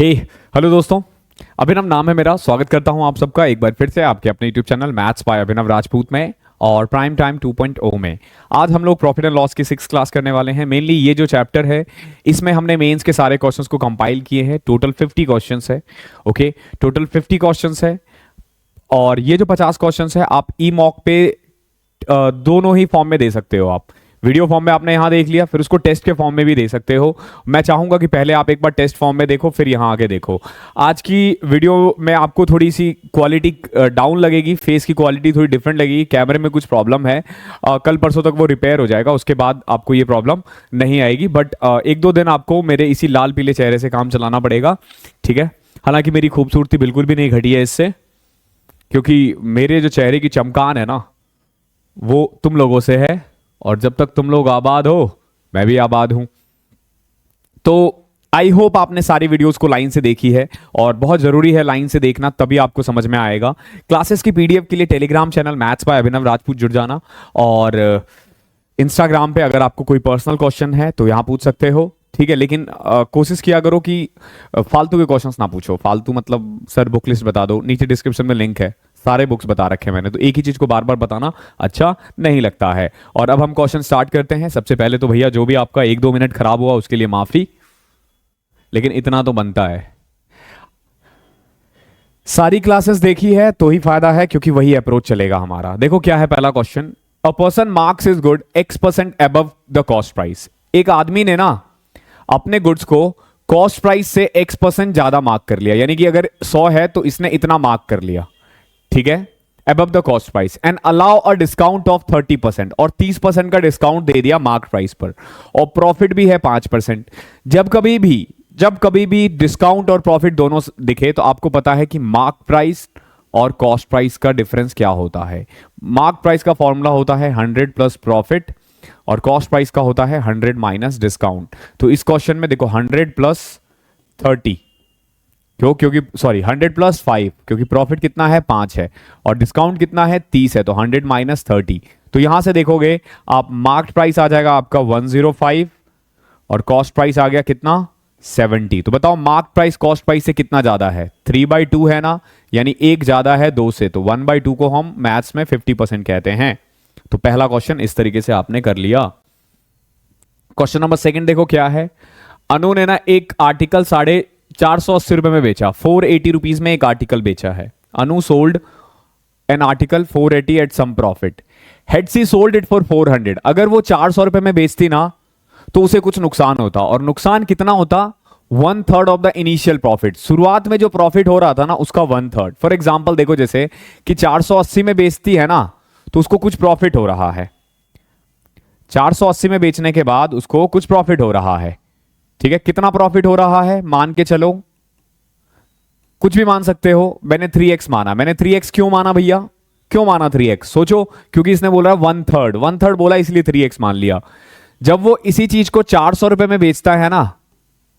हे hello दोस्तों, अभिनव नाम है मेरा। स्वागत करता हूं आप सबका एक बार फिर से आपके अपने यूट्यूब चैनल मैथ्स बाय अभिनव राजपूत में और प्राइम टाइम 2.0 में। आज हम लोग प्रॉफिट एंड लॉस की 6 क्लास करने वाले हैं। मेनली ये जो चैप्टर है इसमें हमने मेंस के सारे क्वेश्चंस को कंपाइल किए हैं। टोटल 50 क्वेश्चंस है। ओके, टोटल 50 क्वेश्चंस है और ये जो 50 क्वेश्चंस है आप ई मॉक पे दोनों ही फॉर्म में दे सकते हो। आप वीडियो फॉर्म में आपने यहां देख लिया, फिर उसको टेस्ट के फॉर्म में भी दे सकते हो। मैं चाहूंगा कि पहले आप एक बार टेस्ट फॉर्म में देखो, फिर यहां आके देखो। आज की वीडियो में आपको थोड़ी सी क्वालिटी डाउन लगेगी, फेस की क्वालिटी थोड़ी डिफरेंट लगेगी, कैमरे में कुछ प्रॉब्लम है। कल परसों तक वो रिपेयर हो जाएगा, उसके बाद आपको ये प्रॉब्लम नहीं आएगी। बट एक दो दिन आपको मेरे इसी लाल पीले चेहरे से काम चलाना पड़ेगा, ठीक है। हालांकि मेरी खूबसूरती बिल्कुल भी नहीं घटी है इससे, क्योंकि मेरे जो चेहरे की चमकान है ना वो तुम लोगों से है, और जब तक तुम लोग आबाद हो मैं भी आबाद हूं। तो आई होप आपने सारी वीडियोस को लाइन से देखी है, और बहुत जरूरी है लाइन से देखना, तभी आपको समझ में आएगा। क्लासेस की पीडीएफ के लिए टेलीग्राम चैनल मैथ्स बाय अभिनव राजपूत जुड़ जाना, और इंस्टाग्राम पे अगर आपको कोई पर्सनल क्वेश्चन है तो यहां पूछ सकते हो, ठीक है। लेकिन कोशिश किया करो कि फालतू के क्वेश्चंस ना पूछो। फालतू मतलब सर बुक लिस्ट बता दो, नीचे डिस्क्रिप्शन में लिंक है, सारे बुक्स बता रखे हैं मैंने। तो एक ही चीज को बार बार बताना अच्छा नहीं लगता है। और अब हम क्वेश्चन स्टार्ट करते हैं। सबसे पहले तो भैया जो भी आपका 1-2 मिनट खराब हुआ उसके लिए माफी, लेकिन इतना तो बनता है। सारी क्लासेस देखी है तो ही फायदा है, क्योंकि वही अप्रोच चलेगा हमारा। देखो क्या है पहला question. A person marks is good X% above the cost price. एक आदमी ने ना अपने गुड्स को कॉस्ट प्राइस से X% ज्यादा मार्क कर लिया, यानी कि अगर 100 है तो इसने इतना मार्क कर लिया, ठीक है, above the cost price, and allow a discount of 30%, और 30% का डिस्काउंट दे दिया मार्क प्राइस पर, और प्रॉफिट भी है 5%। जब कभी भी डिस्काउंट और प्रॉफिट दोनों दिखे तो आपको पता है कि मार्क प्राइस और कॉस्ट प्राइस का डिफरेंस क्या होता है। मार्क प्राइस का फॉर्मूला होता है 100 प्लस प्रॉफिट, और कॉस्ट प्राइस का होता है 100 माइनस डिस्काउंट। तो इस क्वेश्चन में देखो 100 प्लस 30, क्योंकि सॉरी 100 प्लस 5, क्योंकि प्रॉफिट कितना है 5 है, और डिस्काउंट कितना है 30 है, तो 100 माइनस 30। तो यहां से देखोगे आप मार्क प्राइस आ जाएगा आपका 105, और कॉस्ट प्राइस आ गया कितना 70। तो बताओ मार्क प्राइस कॉस्ट प्राइस से कितना ज्यादा है? 3/2 है ना, यानी एक ज्यादा है 2 से, तो 1/2 को हम मैथ्स में 50% कहते हैं। तो पहला क्वेश्चन इस तरीके से आपने कर लिया। क्वेश्चन नंबर सेकंड देखो क्या है। अनु ने ना एक आर्टिकल 480 रुपए में बेचा, 480 रुपीज में एक आर्टिकल बेचा है। Anu sold an article 480 at some profit, had C sold it for 400। अगर वो 400 रुपए में बेचती ना तो उसे कुछ नुकसान होता, और नुकसान कितना होता? 1/3 ऑफ द इनिशियल प्रॉफिट। शुरुआत में जो प्रॉफिट हो रहा था ना उसका 1/3। फॉर एग्जाम्पल देखो, जैसे कि 480 में बेचती है ना तो उसको कुछ प्रॉफिट हो रहा है, 480 में बेचने के बाद उसको कुछ प्रॉफिट हो रहा है, ठीक है। कितना प्रॉफिट हो रहा है मान के चलो, कुछ भी मान सकते हो। मैंने 3x माना। मैंने 3x क्यों माना भैया? क्यों माना 3x? सोचो, क्योंकि इसने बोला 1/3 बोला इसलिए 3x मान लिया। जब वो इसी चीज को 400 रुपए में बेचता है ना,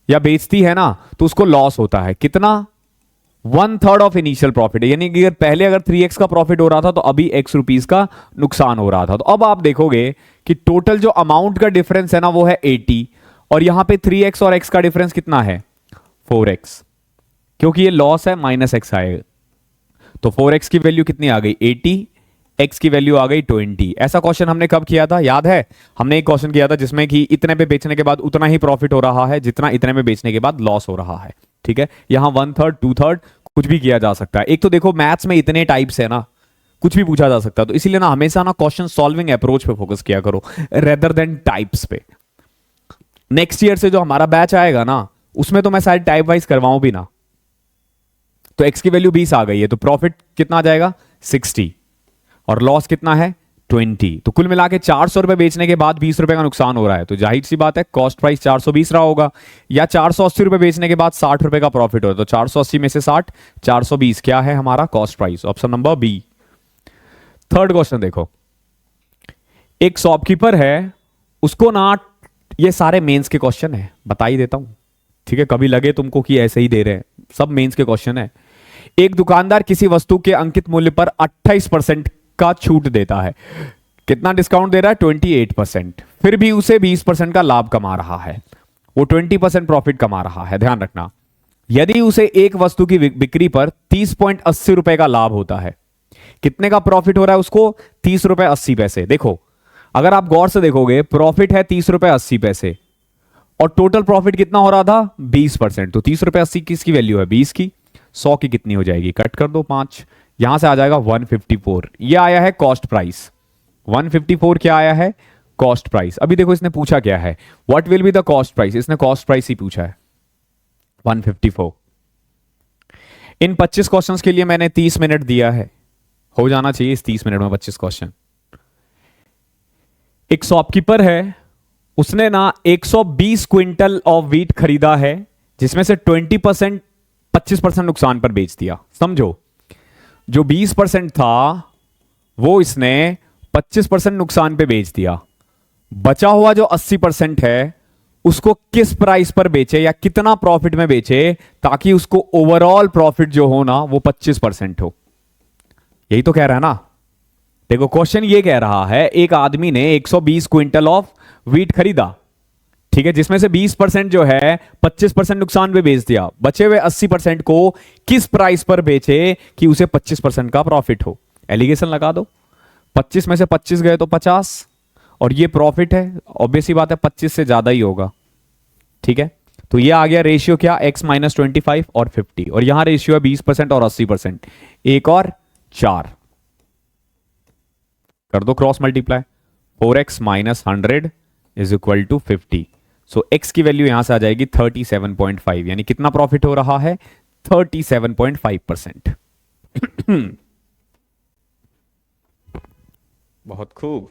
या बेचती है ना, तो उसको लॉस होता है कितना? 1/3 ऑफ इनिशियल प्रॉफिट, यानी कि पहले अगर 3x का प्रॉफिट हो रहा था तो अभी x रुपीस का नुकसान हो रहा था। तो अब आप देखोगे कि टोटल जो अमाउंट का डिफरेंस है ना वो है 80, और यहां पे 3x और x का डिफरेंस कितना है? 4x, क्योंकि ये लॉस है माइनस x आएगा। तो 4x की वैल्यू कितनी आ गई? 80, x की वैल्यू आ गई 20। ऐसा क्वेश्चन हमने कब किया था याद है? हमने एक क्वेश्चन किया था जिसमें कि इतने पे बेचने के बाद उतना ही प्रॉफिट हो रहा है जितना इतने में बेचने के बाद लॉस हो रहा है, ठीक है। यहां 1/3 2/3 कुछ भी किया जा सकता है। एक तो देखो मैथ्स में इतने टाइप्स है ना, कुछ भी पूछा जा सकता है, तो इसीलिए ना हमेशा ना क्वेश्चन सॉल्विंग अप्रोच पे फोकस किया करो रेदर देन टाइप्स पे। नेक्स्ट ईयर से जो हमारा बैच आएगा ना उसमें तो मैं सारे टाइप वाइज करवाऊं भी ना। तो x की वैल्यू 20 आ गई है, तो प्रॉफिट कितना आ जाएगा? 60, और लॉस कितना है? 20। तो कुल मिला के 400 रुपए बेचने के बाद 20 रुपए का नुकसान हो रहा है, तो जाहिर सी बात है कॉस्ट प्राइस 420 रहा होगा। या 480 रुपए बेचने के बाद 60 रुपए का प्रॉफिट हो रहा है, तो 480 में से 60, 420 क्या है हमारा? Cost price. Option number B. Third question देखो। एक शॉपकीपर है, उसको ना, ये सारे मेंस के क्वेश्चन है, बता ही देता हूं, ठीक है। कभी लगे तुमको कि ऐसे ही दे रहे हैं, सब मेंस के क्वेश्चन है। एक दुकानदार किसी वस्तु के अंकित मूल्य पर 28% का छूट देता है। कितना डिस्काउंट दे रहा है? 28%। फिर भी उसे 20% का लाभ कमा रहा है, वो 20% प्रॉफिट कमा रहा है, ध्यान रखना। यदि उसे एक वस्तु की बिक्री पर 30.80 रुपए का लाभ होता है, कितने का प्रॉफिट हो रहा है उसको? 30 रुपए 80 पैसे। देखो, अगर आप गौर से देखोगे, प्रॉफिट है 30 रुपए 80 पैसे और टोटल प्रॉफिट कितना हो रहा था? 20%। तो 30 रुपए 80 किसकी वैल्यू है? 20 की। 100 की कितनी हो जाएगी? कट कर दो 5, यहां से आ जाएगा 154। ये आया है कॉस्ट प्राइस। 154 क्या आया है? Cost price. अभी देखो इसने पूछा क्या है, what will be the cost price. इसने कॉस्ट प्राइस ही पूछा है, 154। इन 25 क्वेश्चंस के लिए मैंने 30 मिनट दिया है, हो जाना चाहिए इस 30 मिनट में 25 क्वेश्चन। एक शॉपकीपर है, उसने ना 120 क्विंटल ऑफ व्हीट खरीदा है, जिसमें से 20% 25% नुकसान पर बेच दिया। समझो, जो 20% था वो इसने 25% नुकसान पे बेच दिया। बचा हुआ जो 80% है उसको किस प्राइस पर बेचे या कितना प्रॉफिट में बेचे, ताकि उसको ओवरऑल प्रॉफिट जो हो ना वो 25% हो। यही तो कह रहा है ना। देखो, क्वेश्चन ये कह रहा है, एक आदमी ने 120 क्विंटल ऑफ व्हीट खरीदा, ठीक है, जिसमें से 20% जो है 25% नुकसान पे बेच दिया। बचे हुए 80% को किस प्राइस पर बेचे कि उसे 25% का प्रॉफिट हो। एलिगेशन लगा दो, 25 में से 25 गए तो 50, और ये प्रॉफिट है, ऑब्वियस ही बात है 25 से ज्यादा ही होगा। ठीक है, तो ये आ गया रेशियो क्या? x-25 और 50, और यहां रेशियो है 20% और 80%। एक और 4 कर दो cross multiply, 4x - 100 is equal to 50। सो x की वैल्यू यहां से आ जाएगी 37.5, यानी कितना प्रॉफिट हो रहा है? 37.5%। बहुत खूब।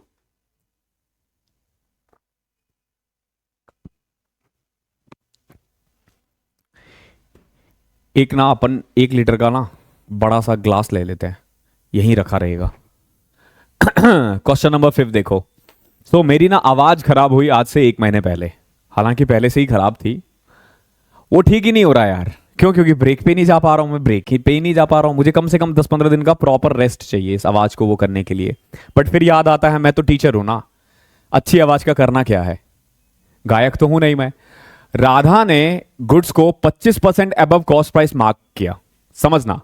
एक ना अपन 1 लीटर का ना बड़ा सा ग्लास ले लेते हैं, यहीं रखा रहेगा। क्वेश्चन नंबर 5 देखो। सो मेरी ना आवाज खराब हुई आज से 1 महीने पहले, हालांकि पहले से ही खराब थी। वो ठीक ही नहीं हो रहा यार। क्यों? क्योंकि ब्रेक पे नहीं जा पा रहा हूं मैं, ब्रेक पे ही नहीं जा पा रहा हूं। मुझे कम से कम 10-15 दिन का प्रॉपर रेस्ट चाहिए इस आवाज को वो करने के लिए। बट फिर याद आता है, मैं तो टीचर हूं ना, अच्छी आवाज का करना क्या है, गायक तो हूं नहीं मैं। राधा ने गुड्स को 25% अबव कॉस्ट प्राइस मार्क किया। समझना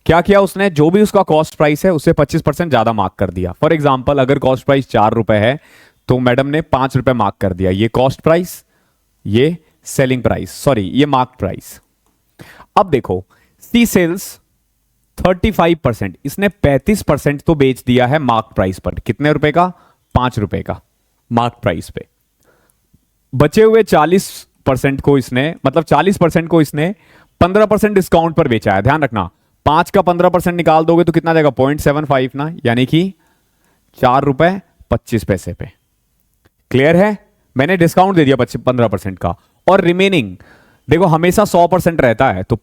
क्या किया उसने? जो भी उसका कॉस्ट प्राइस है उससे 25% ज्यादा मार्क कर दिया। फॉर एग्जाम्पल, अगर कॉस्ट प्राइस 4 रुपए है तो मैडम ने 5 रुपए मार्क कर दिया। ये कॉस्ट प्राइस, ये सेलिंग प्राइस, सॉरी ये मार्क प्राइस। अब देखो, सी सेल्स 35%, इसने 35% तो बेच दिया है मार्क प्राइस पर। कितने रुपए का? 5 रुपए का मार्क प्राइस पे। बचे हुए 40% को इसने, मतलब 40% को इसने 15% डिस्काउंट पर बेचा है। ध्यान रखना, 5 का 15% निकाल दोगे तो कितना जाएगा? 0.75 ना, यानी कि 4 रुपए 25 पैसे पे। क्लियर है? मैंने डिस्काउंट दे दिया 15% का। और रिमेनिंग देखो, हमेशा 100% रहता है, तो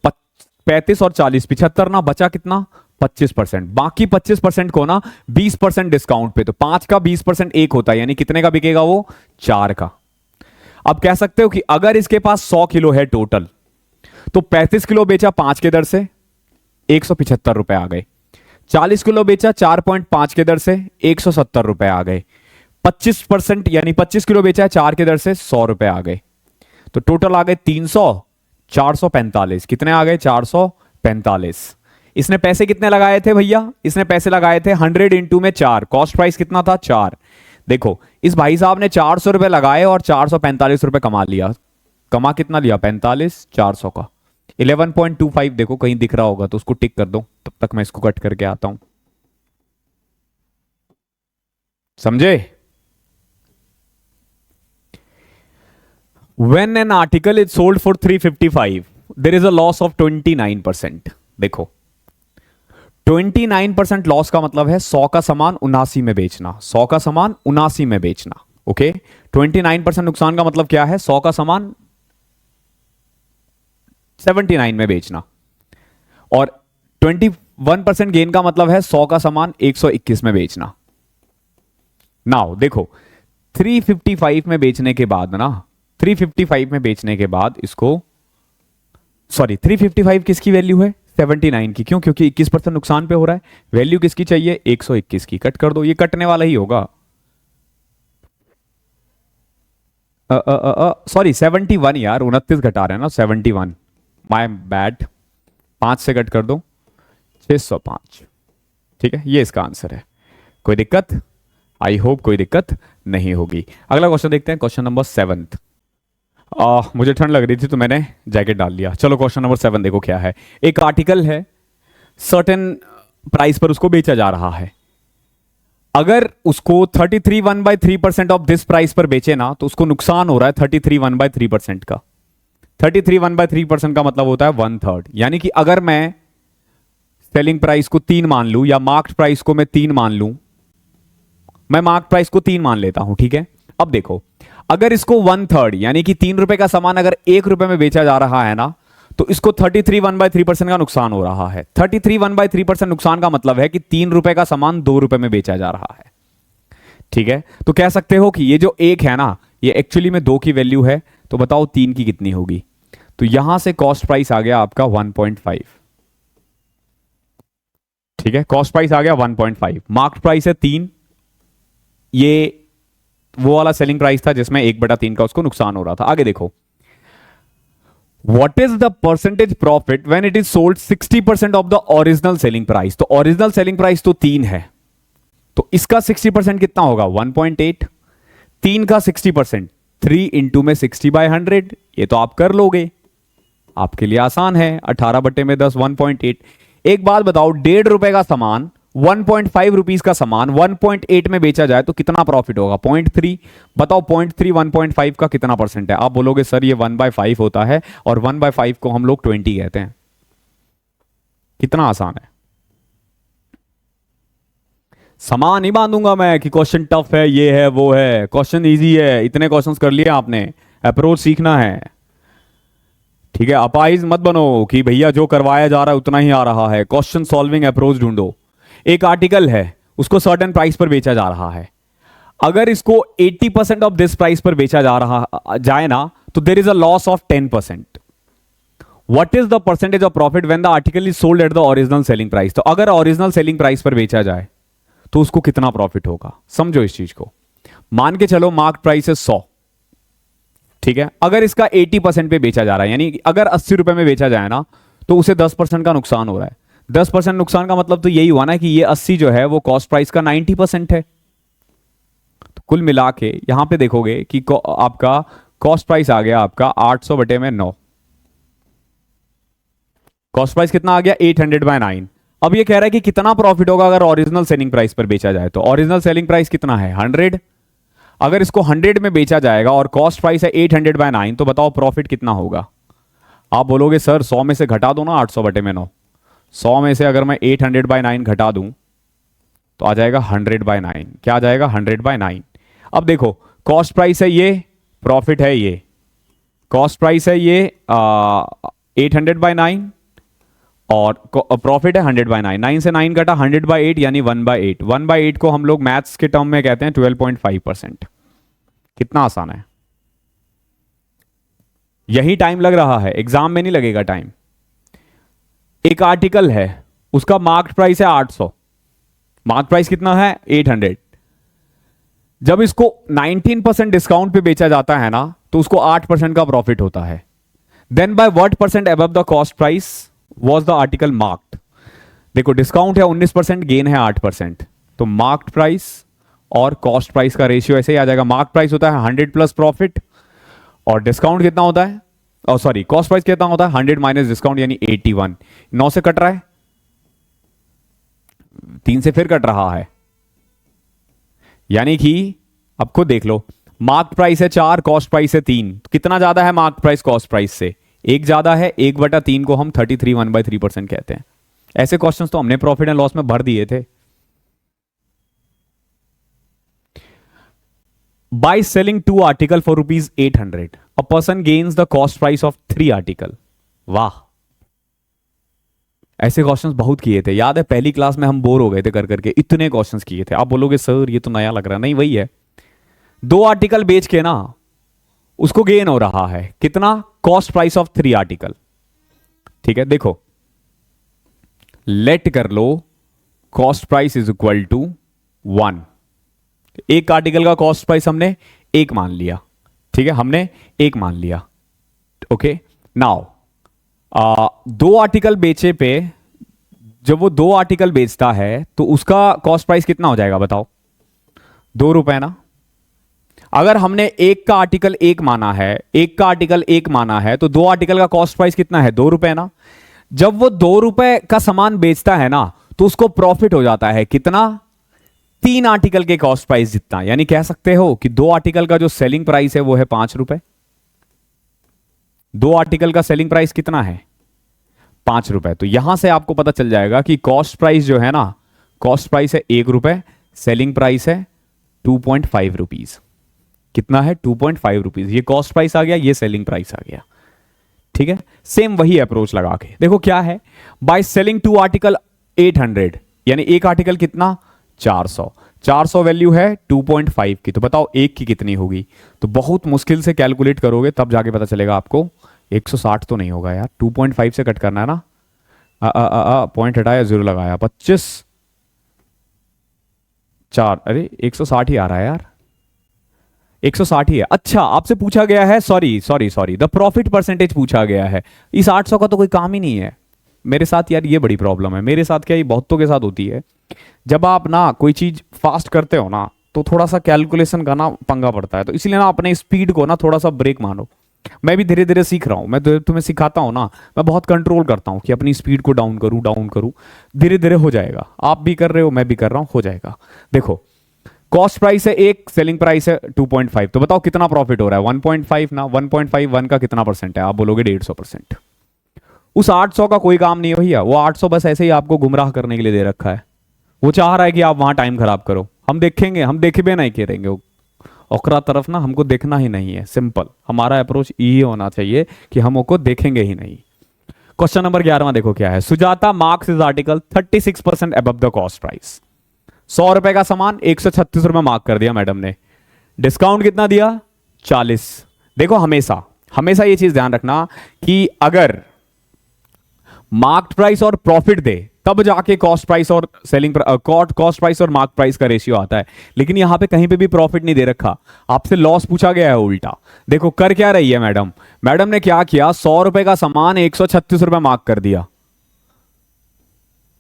35 और 40 75 ना, बचा कितना? 25%। बाकी 25% को ना 20% डिस्काउंट पे, तो 5 का 20% 1 होता है, यानी कितने का बिकेगा वो? 4 का। अब कह सकते हो कि अगर इसके पास 100 किलो है टोटल, तो 35 किलो बेचा 5 के दर से, 175 रुपए आ गए। 40 किलो बेचा 4.5 के दर से, 170 रुपए आ गए। 25% यानी 25 किलो बेचा है 4 के दर से, 100 रुपए आ गए। तो टोटल आ गए 300, 445। कितने आ गए? 445। इसने पैसे कितने लगाए थे भैया? इसने पैसे लगाए थे 100 इंटू में 4। कॉस्ट प्राइस कितना था? 4। देखो, इस भाई साहब ने 400 रुपए लगाए और 445 रुपए कमा लिया। कमा कितना लिया? 45 400 का 11.25। देखो कहीं दिख रहा होगा तो उसको टिक कर दो, तब तक मैं इसको कट करके आता हूं। समझे? When an article is sold for 355, there is a loss of 29%। देखो, 29% लॉस का मतलब है 100 का सामान 79 में बेचना। 100 का सामान 79 में बेचना। ओके, 29% नुकसान का मतलब क्या है? 100 का सामान 79 में बेचना। और 21% गेन का मतलब है 100 का सामान 121 में बेचना। नाउ देखो, 355 में बेचने के बाद ना, 355 में बेचने के बाद इसको, सॉरी 355 किसकी वैल्यू है? 79 की। क्यों? क्योंकि 21% नुकसान पे हो रहा है। वैल्यू किसकी चाहिए? 121 की। कट कर दो, ये कटने वाला ही होगा। सॉरी 71 यार, 29 घटा रहे हैं ना, 71। माय बैड, 5 से कट कर दो, 605। ठीक है, ये इसका आंसर है। कोई दिक्कत? आई होप कोई दिक्कत नहीं होगी। अगला क्वेश्चन देखते हैं, क्वेश्चन नंबर 7। मुझे ठंड लग रही थी तो मैंने जैकेट डाल लिया। चलो क्वेश्चन नंबर 7 देखो क्या है। एक आर्टिकल है, सर्टेन प्राइस पर उसको बेचा जा रहा है। अगर उसको 33 1/3% ऑफ दिस प्राइस पर बेचे ना तो उसको नुकसान हो रहा है 33 1/3% का। 33 1/3% का मतलब होता है 1/3। यानी कि अगर मैं सेलिंग प्राइस को 3 मान लूं या मार्क्ड प्राइस को मैं 3 मान लूं, मैं मार्क प्राइस को 3 मान लेता हूं। ठीक है, अब देखो, अगर इसको 1/3 यानी कि 3 रुपए का सामान अगर 1 रुपए में बेचा जा रहा है ना, तो इसको 33 1/3% का नुकसान हो रहा है। 33 1/3% नुकसान का मतलब है कि 3 रुपए का सामान 2 रुपए में बेचा जा रहा है। ठीक है, तो कह सकते हो कि ये जो 1 है ना, ये एक्चुअली में 2 की वैल्यू है। तो बताओ 3 की कितनी होगी? तो यहां से कॉस्ट प्राइस आ गया आपका 1.5। ठीक है, कॉस्ट प्राइस आ गया 1.5, मार्क्ड प्राइस है 3। ये वो वाला सेलिंग प्राइस था जिसमें 1/3 का उसको नुकसान हो रहा था। आगे देखो, what is the percentage profit when it is sold 60% of the original selling price. तो ओरिजिनल सेलिंग प्राइस तो 3 है, तो इसका 60% कितना होगा? 1.8। 3 का 60%, 3 इंटू में 60/100। ये तो आप कर लोगे, आपके लिए आसान है। 18/10 1.8। एक बात बताओ, 1.5 रुपए का सामान, 1.5 रुपीज का सामान 1.8 में बेचा जाए तो कितना प्रॉफिट होगा? 0.3। बताओ 0.3 1.5 का कितना परसेंट है? आप बोलोगे सर ये 1/5 होता है और 1/5 को हम लोग 20 कहते हैं। कितना आसान है। समान ही बांधूंगा मैं कि क्वेश्चन टफ है, ये है वो है। क्वेश्चन इजी है, इतने क्वेश्चंस कर लिए आपने, अप्रोच सीखना है। ठीक है, अपाइज मत बनो कि भैया जो करवाया जा रहा है उतना ही आ रहा है। क्वेश्चन सॉल्विंग अप्रोच ढूंढो। एक आर्टिकल है, उसको सर्टेन प्राइस पर बेचा जा रहा है। अगर इसको 80% ऑफ दिस प्राइस पर बेचा जा रहा जाए ना, तो there is a loss of 10%। What is the percentage of profit when the article is sold at the original selling price. तो अगर ओरिजिनल सेलिंग प्राइस पर बेचा जाए तो उसको कितना प्रॉफिट होगा? समझो इस चीज को। मान के चलो मार्क प्राइस है 100। ठीक है, अगर इसका 80% पे बेचा जा रहा है, यानी अगर 80 रुपए में बेचा जाए ना, तो उसे 10% का नुकसान हो रहा है। 10% नुकसान का मतलब तो यही हुआ ना कि ये 80 जो है वो कॉस्ट प्राइस का 90% है। तो कुल मिला के यहां पे देखोगे कि आपका कॉस्ट प्राइस आ गया आपका 800/9। कॉस्ट प्राइस कितना आ गया? 800/9। अब ये कह रहा है कि कितना प्रॉफिट होगा अगर ओरिजिनल सेलिंग प्राइस पर बेचा जाए। तो ओरिजिनल सेलिंग प्राइस कितना है? 100। अगर इसको 100 में बेचा जाएगा और कॉस्ट प्राइस है 800/9, तो बताओ प्रॉफिट कितना होगा? आप बोलोगे सर 100 में से घटा दो ना 800/9। 100 में से अगर मैं 800/9 घटा दूं तो आ जाएगा 100/9। क्या आ जाएगा? 100/9। अब देखो, कॉस्ट प्राइस है ये, प्रॉफिट है ये। कॉस्ट प्राइस है ये 800/9 और प्रॉफिट है 100/9। 9 से 9 कटा, 100/8 यानी 1/8। 1/8 को हम लोग मैथ्स के टर्म में कहते हैं 12.5%। कितना आसान है। यही टाइम लग रहा है, एग्जाम में नहीं लगेगा टाइम। एक आर्टिकल है, उसका मार्केट प्राइस है 800, मार्केट प्राइस कितना है? 800। जब इसको 19% डिस्काउंट पे बेचा जाता है ना, तो उसको 8% का प्रॉफिट होता है। Then by what percent above the cost price was the article marked. देखो डिस्काउंट है 19%, गेन है 8%, तो मार्क्ड प्राइस और कॉस्ट प्राइस का रेशियो ऐसे ही आ जाएगा। मार्क प्राइस होता है 100 प्लस प्रॉफिट, और डिस्काउंट कितना होता है? और सॉरी, कॉस्ट प्राइस कितना होता है? 100 माइनस डिस्काउंट यानी 81। 9 से कट रहा है, 3 से फिर कट रहा है, यानी कि अब खुद देख लो, मार्क प्राइस है 4, कॉस्ट प्राइस है 3। कितना ज्यादा है मार्क प्राइस कॉस्ट प्राइस से? 1 ज्यादा है। 1/3 को हम 33 1/3% कहते हैं। ऐसे क्वेश्चंस तो हमने प्रॉफिट एंड लॉस में भर दिए थे। By selling 2 article for ₹800, a person gains the cost price of 3 article। वाह, ऐसे क्वेश्चंस बहुत किए थे। याद है पहली क्लास में हम बोर हो गए थे कर करके, इतने क्वेश्चंस किए थे। आप बोलोगे सर ये तो नया लग रहा है। नहीं, वही है। 2 आर्टिकल बेच के ना उसको गेन हो रहा है कितना? Cost price of 3 article. ठीक है, देखो लेट कर लो cost price is equal to 1। एक आर्टिकल का कॉस्ट प्राइस हमने 1 मान लिया। ठीक है, हमने 1 मान लिया। ओके, नाउ दो आर्टिकल बेचे पे, जब वो दो आर्टिकल बेचता है तो उसका कॉस्ट प्राइस कितना हो जाएगा बताओ? 2 रुपए ना। अगर हमने एक का आर्टिकल एक माना है, एक का आर्टिकल एक माना है, तो दो आर्टिकल का कॉस्ट प्राइस कितना है? 2 रुपए ना। जब वो 2 रुपए का सामान बेचता है ना, तो उसको प्रॉफिट हो जाता है कितना? 3 आर्टिकल के कॉस्ट प्राइस जितना। यानी कह सकते हो कि दो आर्टिकल का जो सेलिंग प्राइस है वो है 5 रुपए। दो आर्टिकल का सेलिंग प्राइस कितना है? 5 रुपए। तो यहां से आपको पता चल जाएगा कि कॉस्ट प्राइस जो है ना, कॉस्ट प्राइस है 1 रुपए, सेलिंग प्राइस है 2.5 रुपीज। कितना है? 2.5 रुपीज। ये कॉस्ट प्राइस आ गया, ये सेलिंग प्राइस आ गया। ठीक है, सेम वही अप्रोच लगा के देखो क्या है। बाय सेलिंग 2 आर्टिकल 800, यानी एक आर्टिकल कितना? 400। 400 वैल्यू है 2.5 की, तो बताओ एक की कितनी होगी? तो बहुत मुश्किल से कैलकुलेट करोगे तब जाके पता चलेगा आपको। 160 तो नहीं होगा यार, 2.5 से कट करना है ना। पॉइंट हटाया, जीरो लगाया, 25 4, अरे 160 ही आ रहा है यार, 160 ही है। अच्छा, आपसे पूछा गया है, sorry sorry sorry, the profit percentage पूछा गया है। इस 800 का तो कोई काम ही नहीं है मेरे साथ यार, ये बड़ी प्रॉब्लम है मेरे साथ। क्या ये बहुतों के साथ होती है? जब आप ना कोई चीज फास्ट करते हो ना, तो थोड़ा सा कैलकुलेशन का ना पंगा पड़ता है। तो इसलिए ना अपने स्पीड को ना थोड़ा सा ब्रेक मानो। मैं भी धीरे धीरे सीख रहा हूं, मैं तुम्हें सिखाता हूं ना, मैं बहुत कंट्रोल करता हूं कि अपनी स्पीड को डाउन करूं डाउन करूं। धीरे धीरे हो जाएगा, आप भी कर रहे हो, मैं भी कर रहा हूं, हो जाएगा। देखो, कॉस्ट प्राइस है 1, सेलिंग प्राइस है 2.5, तो बताओ कितना प्रॉफिट हो रहा है? 1.5 ना। 1.5 1 का कितना परसेंट है? आप बोलोगे 150%। उस 800 का कोई काम नहीं है भैया, वो 800 बस ऐसे ही आपको गुमराह करने के लिए दे रखा है। वो चाह रहा है कि आप वहां टाइम खराब करो। हम देखेंगे, हम देखे भी नहीं करेंगे। ओकरा तरफ ना हमको देखना ही नहीं है। सिंपल हमारा अप्रोच यही होना चाहिए कि हम को देखेंगे ही नहीं। क्वेश्चन नंबर 11 देखो क्या है। Sujata marks is article 36% above the cost price. 100 रुपए का सामान 136 रुपए मार्क कर दिया मैडम ने। डिस्काउंट कितना दिया? 40। देखो हमेशा हमेशा ये चीज ध्यान रखना कि अगर मार्क्ड प्राइस और प्रॉफिट दे तब जाके कॉस्ट प्राइस और सेलिंग कॉस्ट प्राइस और मार्क प्राइस का रेशियो आता है। लेकिन यहां पे कहीं पे भी प्रॉफिट नहीं दे रखा, आपसे लॉस पूछा गया है उल्टा। देखो कर क्या रही है मैडम? मैडम ने क्या किया? 100 रुपए का सामान 136 रुपए मार्क कर दिया।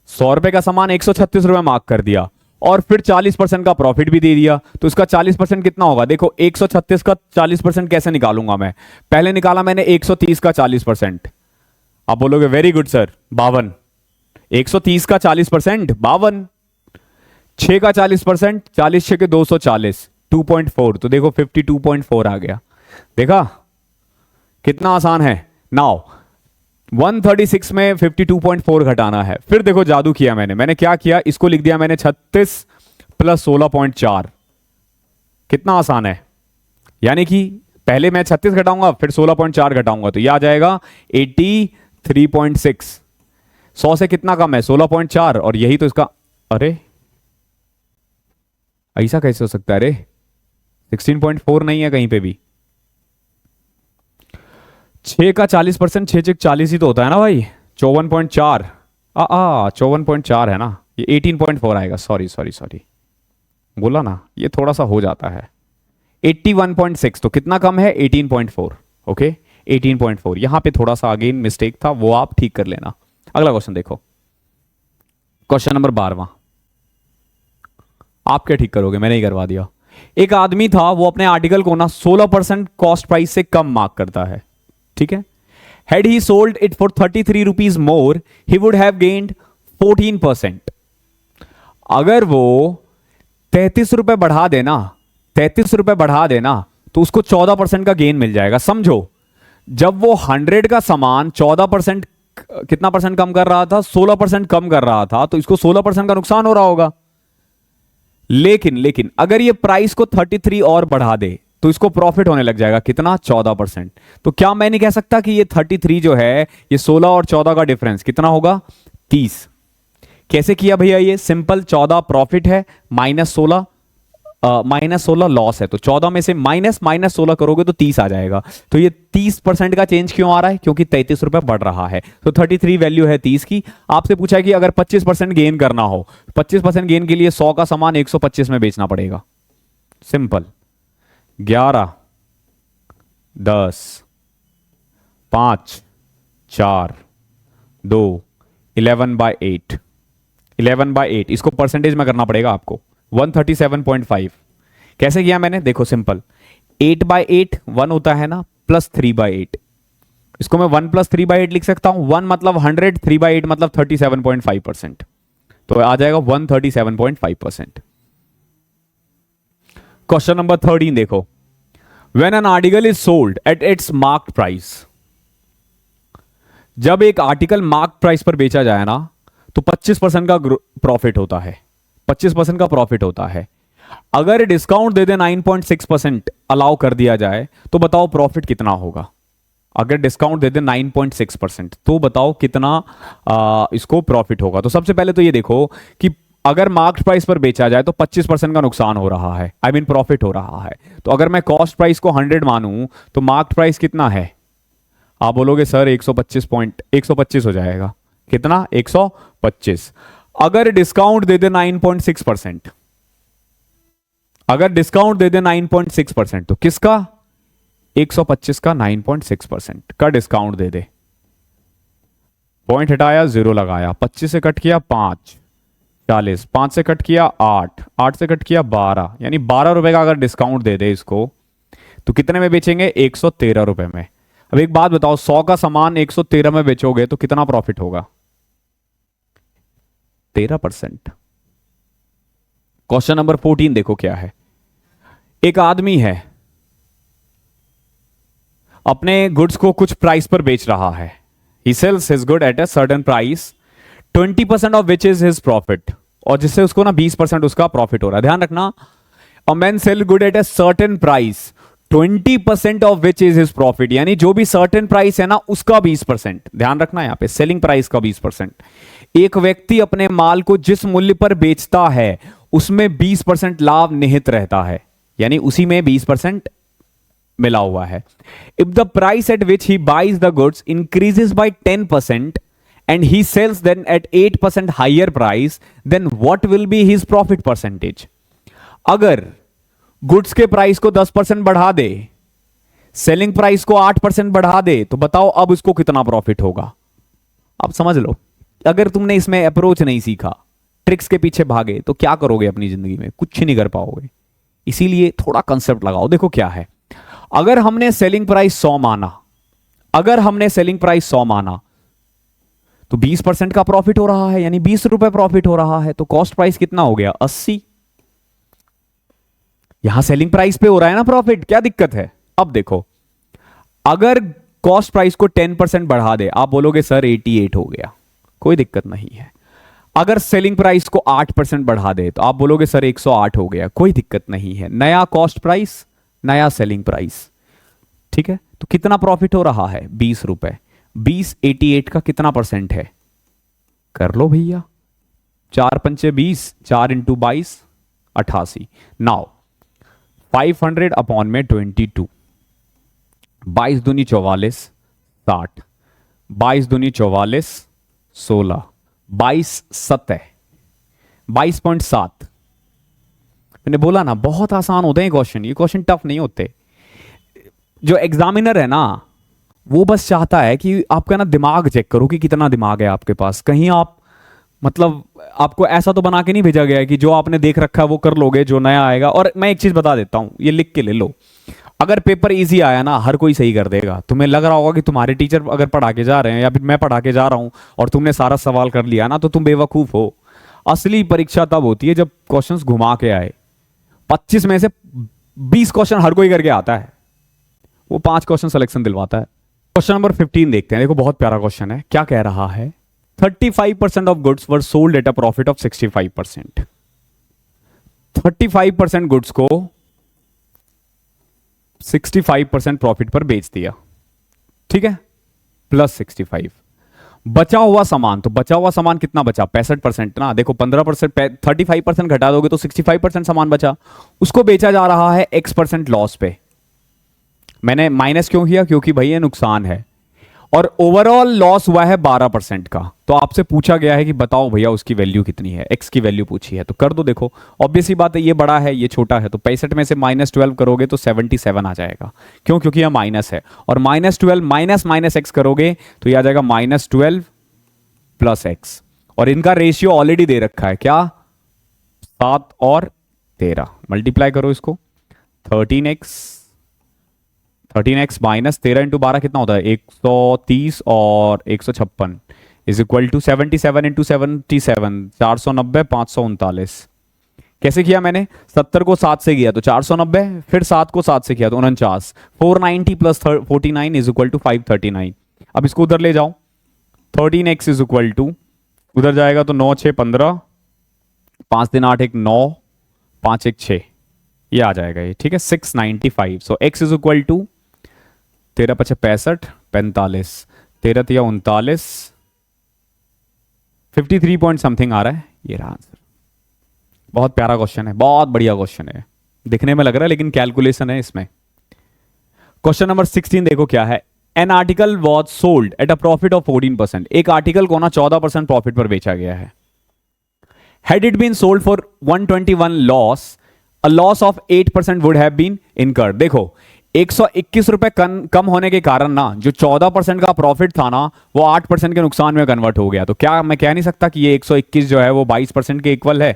100 रुपए का सामान 136 रुपए मार्क कर दिया और फिर 40% का प्रॉफिट भी दे दिया। तो इसका 40% कितना होगा? देखो 136 का 40% कैसे निकालूंगा मैं? पहले निकाला मैंने 130 का 40%। आप बोलोगे वेरी गुड सर, 52। 130 का 40% 52। 6 का 40%, 40 6 के 240, 2.4। तो देखो 52.4 आ गया। देखा कितना आसान है। नाउ 136 में 52.4 घटाना है। फिर देखो जादू किया मैंने क्या किया? इसको लिख दिया मैंने 36 प्लस 16.4। कितना आसान है। यानी कि पहले मैं 36 घटाऊंगा, फिर 16.4 घटाऊंगा, तो यह आ जाएगा 83.6। 100 से कितना कम है? 16.4। और यही तो इसका, अरे ऐसा कैसे हो सकता है? अरे 16.4 नहीं है कहीं पे भी। 6 का 40%, 6 6 40 ही तो होता है ना भाई। 54.4 54.4 है ना, ये 18.4 आएगा। सॉरी सॉरी सॉरी, बोला ना, ये थोड़ा सा हो जाता है। 81.6, तो कितना कम है? 18.4। ओके 18.4, यहां पे थोड़ा सा अगेन मिस्टेक था, वो आप ठीक कर लेना। अगला क्वेश्चन देखो, क्वेश्चन नंबर 12। आप क्या ठीक करोगे? मैंने ही करवा दिया। एक आदमी था, वो अपने आर्टिकल को ना 16% कॉस्ट प्राइस से कम मार्क करता है। ठीक है, had he sold it for 33 rupees more, he would have gained 14%। अगर वो 33 रुपए बढ़ा देना, 33 रुपए बढ़ा देना, तो उसको 14% का गेन मिल जाएगा। समझो, जब वो 100 का सामान 14% कितना परसेंट कम कर रहा था? 16% कम कर रहा था, तो इसको 16% का नुकसान हो रहा होगा। लेकिन अगर ये प्राइस को 33 और बढ़ा दे तो इसको प्रॉफिट होने लग जाएगा। कितना? 14%। तो क्या मैं नहीं कह सकता कि ये 33 जो है, ये 16 और 14 का डिफरेंस कितना होगा? 30। कैसे किया भैया? ये सिंपल, 14 प्रॉफिट है, -16 लॉस है, तो 14 में से -16 करोगे तो 30 आ जाएगा। तो ये 30% का चेंज क्यों आ रहा है? क्योंकि 33 रुपए बढ़ रहा है। तो 33 वैल्यू है 30 की। आपसे पूछा है कि अगर 25% गेन करना हो, 25% गेन के लिए 100 का सामान 125 में बेचना पड़ेगा। सिंपल, 11 10 5 4, 2, 11/8, 11/8, इसको परसेंटेज में करना पड़ेगा आपको। 137.5 कैसे किया मैंने, देखो सिंपल, 8/8 1 होता है ना, प्लस 3/8, इसको मैं 1 + 3/8 लिख सकता हूं। 1 मतलब 100, 3/8 मतलब 37.5%, तो आ जाएगा 137.5%। क्वेश्चन नंबर 13 देखो, when an article is sold at its marked price, जब एक आर्टिकल मार्क प्राइस पर बेचा जाए ना तो 25% का प्रॉफिट होता है, 25% का प्रॉफिट होता है। अगर डिस्काउंट दे दे 9.6% अलाउ कर दिया जाए तो बताओ प्रॉफिट कितना होगा। अगर डिस्काउंट दे दे 9.6% तो बताओ कितना इसको प्रॉफिट होगा। तो सबसे पहले तो ये देखो कि अगर मार्केट प्राइस पर बेचा जाए तो 25% का नुकसान हो रहा है, आई मीन प्रॉफिट हो रहा है। तो अगर मैं कॉस्ट प्राइस को 100 मानूं तो मार्केट प्राइस कितना है, आप बोलोगे सर 125 हो जाएगा। कितना, 125। अगर डिस्काउंट दे दे 9.6%, अगर डिस्काउंट दे दे 9.6%, तो किसका, 125 का 9.6% का डिस्काउंट दे दे। पॉइंट हटाया, 0 लगाया, 25 से कट किया 5, 40, 5 से कट किया 8, 8 से कट किया 12, यानी 12 रुपए का अगर डिस्काउंट दे दे इसको तो कितने में बेचेंगे, 113 रुपए में। अब एक बात बताओ, 100 का सामान 113 में बेचोगे तो कितना प्रॉफिट होगा, 13%। क्वेश्चन नंबर 14 देखो क्या है। एक आदमी है, अपने गुड्स को कुछ प्राइस पर बेच रहा है। He sells his good at a certain price, 20% of which is his profit, और जिससे उसको ना 20% उसका प्रॉफिट हो रहा है। ध्यान रखना, a man sell good at a certain price, 20% of which is his profit, यानी जो भी सर्टेन प्राइस है ना उसका 20%। ध्यान रखना यहां पे सेलिंग प्राइस का 20%। एक व्यक्ति अपने माल को जिस मूल्य पर बेचता है उसमें 20% लाभ निहित रहता है, यानी उसी में 20% मिला हुआ है। If the price at which he buys the goods increases by 10% and he sells then at 8% higher price, then what will be his profit percentage. अगर गुड्स के प्राइस को 10% बढ़ा दे, सेलिंग प्राइस को 8% बढ़ा दे, तो बताओ अब उसको कितना प्रॉफिट होगा। अब समझ लो, अगर तुमने इसमें अप्रोच नहीं सीखा, ट्रिक्स के पीछे भागे, तो क्या करोगे अपनी जिंदगी में, कुछ नहीं कर पाओगे। इसीलिए थोड़ा कंसेप्ट लगाओ। देखो क्या है, अगर हमने सेलिंग प्राइस 100 माना, अगर हमने सेलिंग प्राइस 100 माना तो 20% का प्रॉफिट हो रहा है, यानी 20 रुपए प्रॉफिट हो रहा है। तो कॉस्ट प्राइस कितना हो गया, 80। यहां सेलिंग प्राइस पे हो रहा है ना प्रॉफिट, क्या दिक्कत है। अब देखो, अगर कॉस्ट प्राइस को 10% बढ़ा दे, आप बोलोगे सर 88 हो गया, कोई दिक्कत नहीं है। अगर सेलिंग प्राइस को 8% बढ़ा दे तो आप बोलोगे सर 108 हो गया, कोई दिक्कत नहीं है। नया कॉस्ट प्राइस, नया सेलिंग प्राइस, ठीक है। तो कितना प्रॉफिट हो रहा है, 20 रुपए। 20 88 का कितना परसेंट है, कर लो भैया, 4 पंचे 20, 4 × 22 88। नाउ 500 अपॉन में 22, 22 दूनी 44 60, 22 दूनी 44 16, 22 7 22.7। मैंने बोला ना बहुत आसान होते हैं क्वेश्चन, ये क्वेश्चन टफ नहीं होते। जो एग्जामिनर है ना वो बस चाहता है कि आपका ना दिमाग चेक करो कि कितना दिमाग है आपके पास। कहीं आप मतलब आपको ऐसा तो बना के नहीं भेजा गया है कि जो आपने देख रखा है वो कर लोगे, जो नया आएगा। और मैं एक चीज बता देता हूं, ये लिख के ले लो, अगर पेपर इजी आया ना हर कोई सही कर देगा। तुम्हें लग रहा होगा कि तुम्हारे टीचर अगर पढ़ा के जा रहे हैं या फिर मैं पढ़ा के जा रहा हूं और तुमने सारा सवाल कर लिया ना, तो तुम बेवकूफ हो। असली परीक्षा तब होती है जब क्वेश्चंस घुमा के आए। 25 में से 20 क्वेश्चन हर कोई करके आता है, वो 5 क्वेश्चन सिलेक्शन दिलवाता है। क्वेश्चन नंबर 15 देखते हैं। देखो बहुत प्यारा क्वेश्चन है, क्या कह रहा है, 35% of goods were sold at a profit of 65%। 35% goods को 65% प्रॉफिट पर बेच दिया, ठीक है, प्लस 65। बचा हुआ सामान, तो बचा हुआ सामान कितना बचा, 65% ना। देखो 15%, 35% घटा दोगे तो 65% सामान बचा, उसको बेचा जा रहा है X% लॉस पे। मैंने माइनस क्यों किया, क्योंकि भाई ये नुकसान है। और ओवरऑल लॉस हुआ है 12% का। तो आपसे पूछा गया है कि बताओ भैया उसकी वैल्यू कितनी है, एक्स की वैल्यू पूछी है, तो कर दो। देखो ऑब्वियस ही बात है, ये बड़ा है ये छोटा है, तो 65 में से -12 करोगे तो 77 आ जाएगा। क्यों? क्योंकि यह माइनस है, और -12 माइनस माइनस एक्स करोगे तो ये आ जाएगा -12 प्लस एक्स। और इनका रेशियो ऑलरेडी दे रखा है, क्या? 7 और 13। मल्टीप्लाई करो इसको, 13x, 13x माइनस 13 इंटू 12 कितना होता है? 130 और 156 इज इक्वल टू 77 इंटू 77, 490, 539। कैसे किया मैंने? 70 को 7 से किया तो 490, फिर 7 को 7 से किया तो 49, 490 प्लस 49 इज इक्वल टू 539। अब इसको उधर ले जाओ, 13x इज इक्वल टू, उधर जाएगा तो 9 6 15, 5 3 8 1 9, 5 1 6, ये आ जाएगा ये, ठीक है, 695। So x is equal to 13 5 65 45, 13 3 39, 53 point something आ रहा है, ये रहा आंसर। बहुत प्यारा क्वेश्चन है, बहुत बढ़िया क्वेश्चन है, दिखने में लग रहा है लेकिन कैलकुलेशन है इसमें। क्वेश्चन नंबर 16 देखो क्या है। An article was sold at a profit of 14%। एक आर्टिकल को ना 14% प्रॉफिट पर बेचा गया है। Had it been sold for 121 loss, a loss of 8% would have been incurred। देखो 121 रुपए कम होने के कारण ना जो 14% का प्रॉफिट था ना वो 8% के नुकसान में कन्वर्ट हो गया। तो क्या मैं कह नहीं सकता कि ये 121 जो है वो 22% के इक्वल है?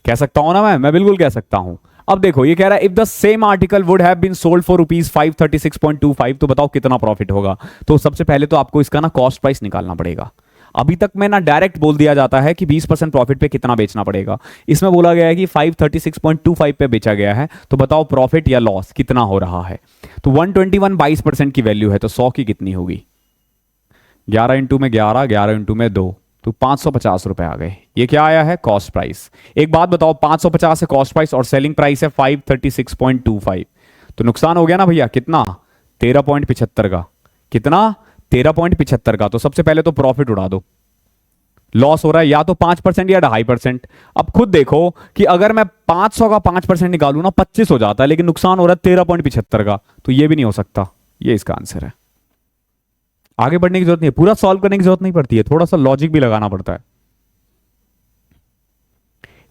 कह सकता हूं ना मैं बिल्कुल कह सकता हूं। अब देखो ये कह रहा है if the same article would have been sold for ₹536.25, तो बताओ कितना प्रॉफिट होगा। तो सबसे पहले तो आपको इसका ना कॉस्ट प्राइस निकालना पड़ेगा। अभी तक में ना डायरेक्ट बोल दिया जाता है कि 20% प्रॉफिट पे कितना बेचना पड़ेगा। इसमें बोला गया है कि 536.25 पे बेचा गया है, तो बताओ प्रॉफिट या लॉस कितना हो रहा है। तो 121 22% की वैल्यू है, तो 100 की कितनी होगी? 11 इंटू में 11, 11 इंटू में 2, तो 550 रुपए आ गए। ये क्या आया है? Cost price. एक बात बताओ, 550 है कॉस्ट प्राइस और सेलिंग प्राइस है 536.25, तो नुकसान हो गया ना भैया कितना? 13.75 का। कितना? 13.75 का। तो सबसे पहले तो प्रॉफिट उड़ा दो। लॉस हो रहा है या तो 5% या 2.5%। अब खुद देखो कि अगर मैं 500 का 5% निकालू ना 25 हो जाता है, लेकिन नुकसान हो रहा है 13.75 का, तो ये भी नहीं हो सकता। ये इसका आंसर है। आगे बढ़ने की जरूरत नहीं है, पूरा सॉल्व करने की जरूरत नहीं पड़ती है, थोड़ा सा लॉजिक भी लगाना पड़ता है।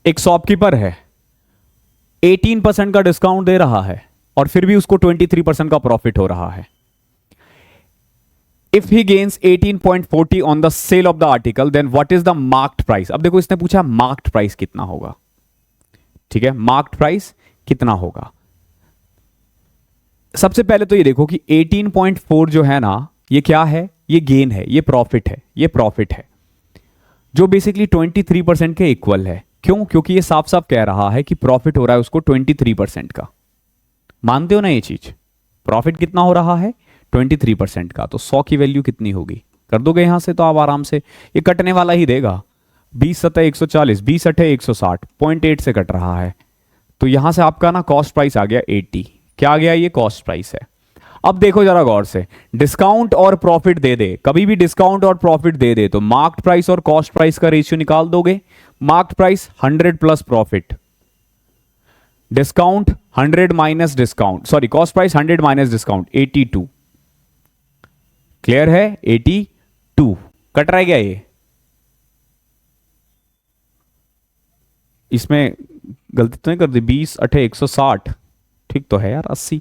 एक शॉपकीपर है, 18% का डिस्काउंट दे रहा है और फिर भी उसको 23% का प्रॉफिट हो रहा है। If he gains 18.40 on the sale of the article, then what is the marked price? अब देखो इसने पूछा marked price कितना होगा, ठीक है, marked price कितना होगा। सबसे पहले तो ये देखो कि 18.4 जो है ना, ये क्या है? ये गेन है, ये प्रॉफिट है, ये प्रॉफिट है जो बेसिकली 23% के इक्वल है। क्यों? क्योंकि ये साफ साफ कह रहा है कि प्रॉफिट हो रहा है उसको 23% का। मानते हो ना ये चीज? प्रॉफिट कितना हो रहा है? 23% का। तो 100 की वैल्यू कितनी होगी? कर दोगे यहां से तो आप आराम से, ये कटने वाला ही देगा। 20 सतह 140, 20 अठे 160, 0.8 से कट रहा है। तो यहां से आपका ना कॉस्ट प्राइस आ गया 80। क्या आ गया? ये कॉस्ट प्राइस है। अब देखो जरा गौर से, डिस्काउंट और प्रॉफिट दे दे, कभी भी डिस्काउंट और प्रॉफिट दे दे तो मार्क्ड प्राइस और कॉस्ट प्राइस का रेशियो निकाल दोगे। Marked price 100 plus profit, discount 100 minus discount, sorry cost price 100 minus discount 82। Clear है? 82 कट रह गया ये, इसमें गलती तो नहीं कर दी? 20 अठे 160, ठीक तो है यार। 80